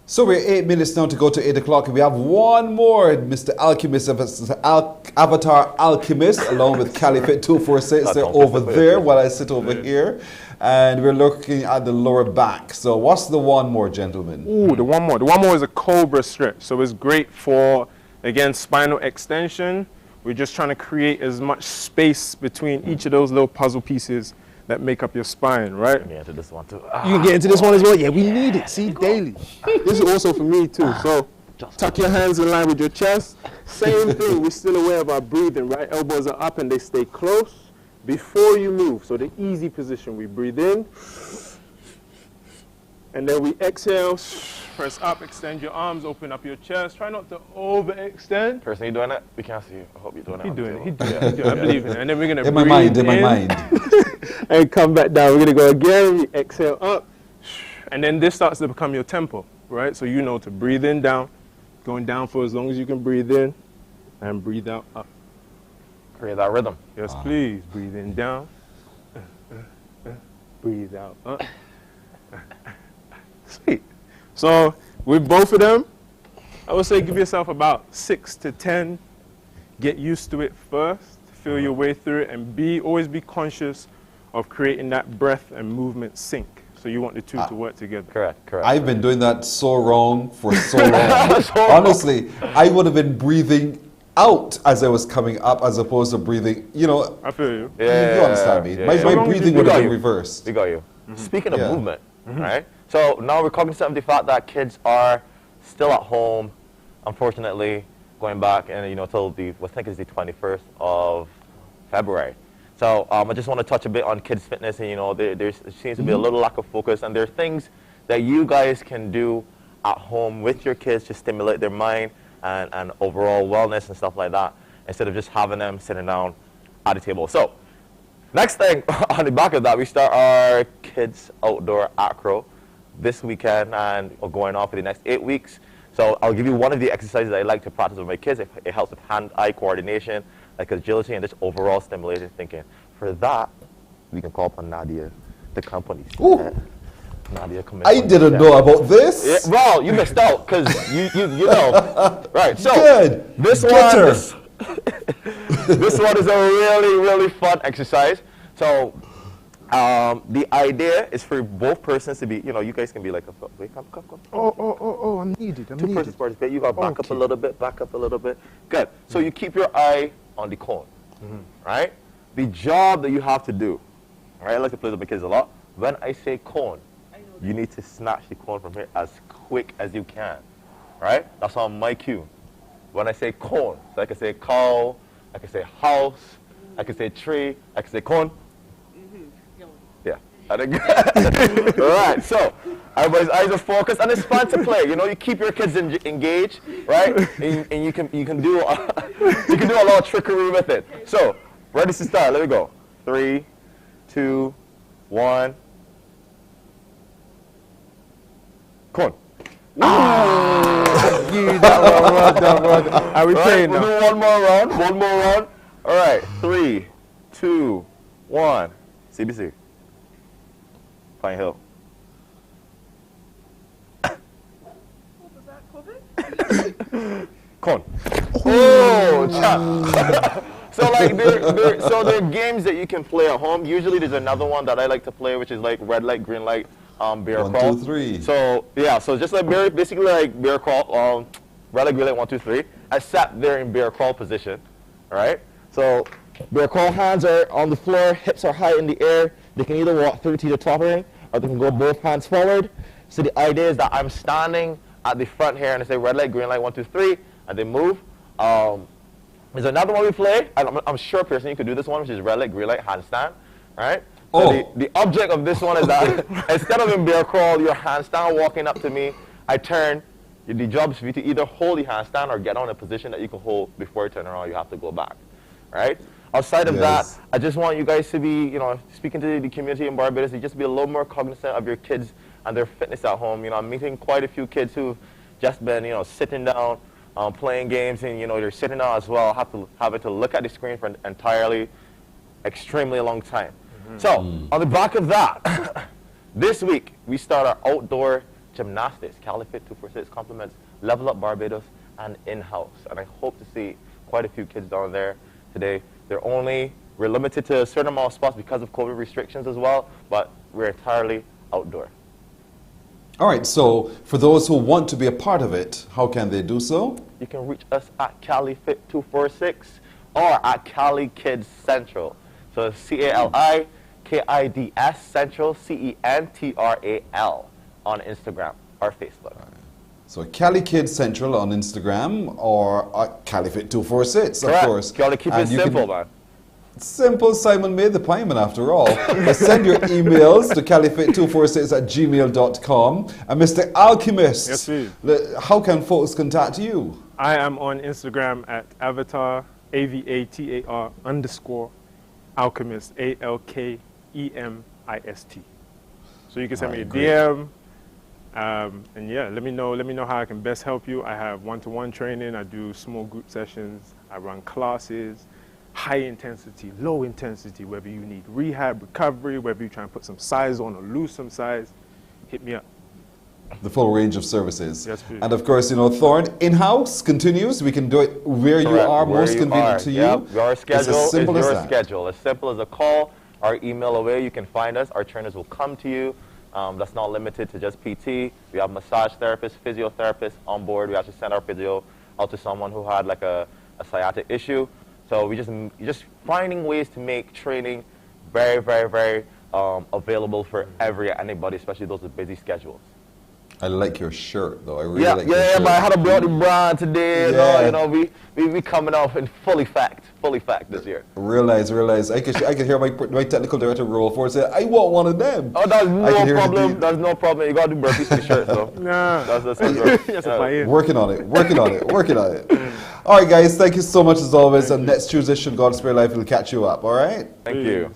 So we're 8 minutes now to go to 8 o'clock, and we have one more, Mr. Alchemist, Avatar Alchemist, along with Califit 246. They're over there while I sit over here, and we're looking at the lower back. So what's the one more, gentlemen? Ooh, the one more. The one more is a cobra stretch. So it's great for, again, spinal extension. We're just trying to create as much space between each of those little puzzle pieces that make up your spine, right? Get into this one too. You can get into this one as well. Yeah, we need it. See, daily. This is also for me too. So tuck your hands in line with your chest. Same thing. We're still aware of our breathing, right? Elbows are up and they stay close before you move. So the easy position. We breathe in, and then we exhale. Press up, extend your arms, open up your chest. Try not to overextend. Person, you doing it? We can't see you. I hope you're doing it. He's doing it. He's doing it. I believe in it. And then we're going to breathe in my mind. And come back down. We're going to go again. We exhale up. And then this starts to become your tempo, right? So you know to breathe in, down. Going down for as long as you can breathe in. And breathe out, up. Create that rhythm. Yes, please. Breathe in, down. Breathe out, up. Sweet. So with both of them, I would say give yourself about 6 to 10. Get used to it first. Feel your way through it, and always be conscious of creating that breath and movement sync. So you want the two to work together. Correct. I've been doing that so wrong for so long. Honestly, I would have been breathing out as I was coming up as opposed to breathing, you know. I feel you. You understand me. My breathing would have been reversed. We got you. Speaking of movement, right? So now we're cognizant of the fact that kids are still at home, unfortunately, going back and till I think it's the 21st of February. So I just want to touch a bit on kids' fitness, and there seems to be a little lack of focus, and there are things that you guys can do at home with your kids to stimulate their mind and overall wellness and stuff like that, instead of just having them sitting down at the table. So next thing on the back of that, we start our kids outdoor acro this weekend and going on for the next 8 weeks. So I'll give you one of the exercises I like to practice with my kids. It helps with hand-eye coordination, like agility, and just overall stimulated thinking. For that, we can call upon Nadia, the company. Nadia come in. I didn't know about this. Yeah, well, you missed out because you know. Right. So Good. this Get one, her. this one is a really fun exercise. So the idea is for both persons to be, you guys can be like a, wait, come. Oh, I'm needed. Two persons participate. You got back up a little bit, Good. So you keep your eye on the cone, right? The job that you have to do, right? I like to play with my kids a lot. When I say cone, you need to snatch the cone from here as quick as you can, right? That's on my cue. When I say cone, so I can say cow, I can say house, I can say tree, I can say cone. Yeah. All right, so everybody's eyes are focused, and it's fun to play. You keep your kids engaged, right? And you can do you can do a lot of trickery with it. So, ready to start? Let me go. 3, 2, 1. Cone. That one. Are we playing now? We'll do one more round. All right, 3, 2, 1. CBC. Pine Hill. Cone. Oh, chap. So there are games that you can play at home. Usually there's another one that I like to play, which is like red light, green light, bear crawl. 1, 2, 3. So yeah, so just like basically like bear crawl, red light, green light, 1, 2, 3. I sat there in bear crawl position, all right? So bear crawl, hands are on the floor, hips are high in the air. They can either walk through to the top ring, or they can go both hands forward. So the idea is that I'm standing at the front here, and I say red light, green light, 1, 2, 3, and they move. There's another one we play. I'm sure, Pearson, you could do this one, which is red light, green light, handstand, right? So the object of this one is that instead of in bear crawl, your handstand walking up to me, I turn. The job is for you to either hold the handstand or get on a position that you can hold before you turn around. You have to go back, right? Outside of that, I just want you guys to be, speaking to the community in Barbados, to just be a little more cognizant of your kids and their fitness at home. I'm meeting quite a few kids who've just been, sitting down, playing games, and they're sitting down as well, having to look at the screen for an entirely, extremely long time. So, on the back of that, this week we start our outdoor gymnastics. Califit 246 complements Level Up Barbados and in-house, and I hope to see quite a few kids down there today. We're limited to a certain amount of spots because of COVID restrictions as well, but we're entirely outdoor. All right, so for those who want to be a part of it, how can they do so? You can reach us at Califit 246 or at Cali Kids Central. So it's CALIKIDS Central, CENTRAL on Instagram or Facebook. So Cali Kids Central on Instagram or Califit 246, of course. Gotta keep it simple, man. Simple. Simon made the payment after all. Send your emails to califit246@gmail.com. And Mr. Alchemist, yes, please. How can folks contact you? I am on Instagram at avatar, AVATAR _alchemist, ALKEMIST. So you can send me a DM. And yeah, let me know how I can best help you. I have one-to-one training. I do small group sessions. I run classes, high intensity, low intensity, whether you need rehab, recovery, whether you try and put some size on or lose some size, hit me up. The full range of services. Yes, please. And of course, Thorn, in-house continues. We can do it where you are, most convenient to you. Yep. Your schedule is your schedule. As simple as a call or email away, you can find us. Our trainers will come to you. That's not limited to just PT. We have massage therapists, physiotherapists on board. We actually send our physio out to someone who had like a sciatic issue. So we just finding ways to make training very, very, very available for anybody, especially those with busy schedules. I like your shirt, though. I really like your shirt. But I had a brought the brand today. We coming off in full effect this year. Realize. I could hear my technical director roll forward say, "I want one of them." Oh, that's no problem. That's no problem. You got to do burpees for the shirt, though. Nah. That's Working on it. All right, guys. Thank you so much as always. And next Tuesday, should God spare life, we'll catch you up. All right. Thank you.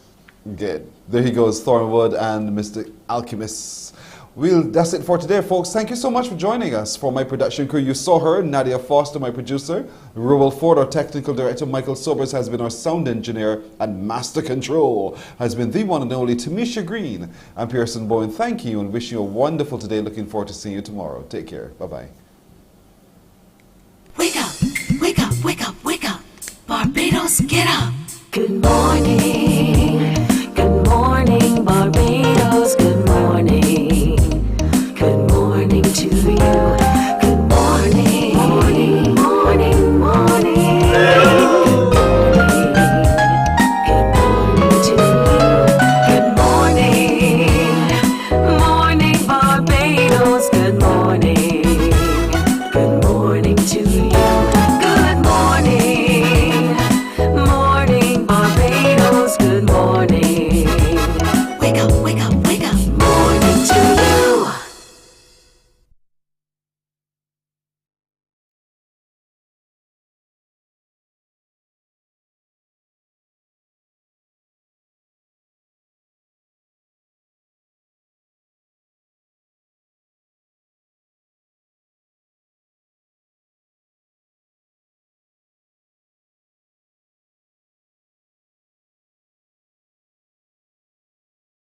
Good. There he goes, Thornwood and Mr. Alchemist. That's it for today, folks. Thank you so much for joining us. For my production crew, you saw her, Nadia Foster, my producer, Rowell Ford, our technical director, Michael Sobers has been our sound engineer, and master control has been the one and only Tamisha Green. I'm Pearson Bowen. Thank you and wish you a wonderful today. Looking forward to seeing you tomorrow. Take care. Bye-bye. Wake up, wake up, wake up, wake up. Barbados, get up. Good morning, Barbados, good morning.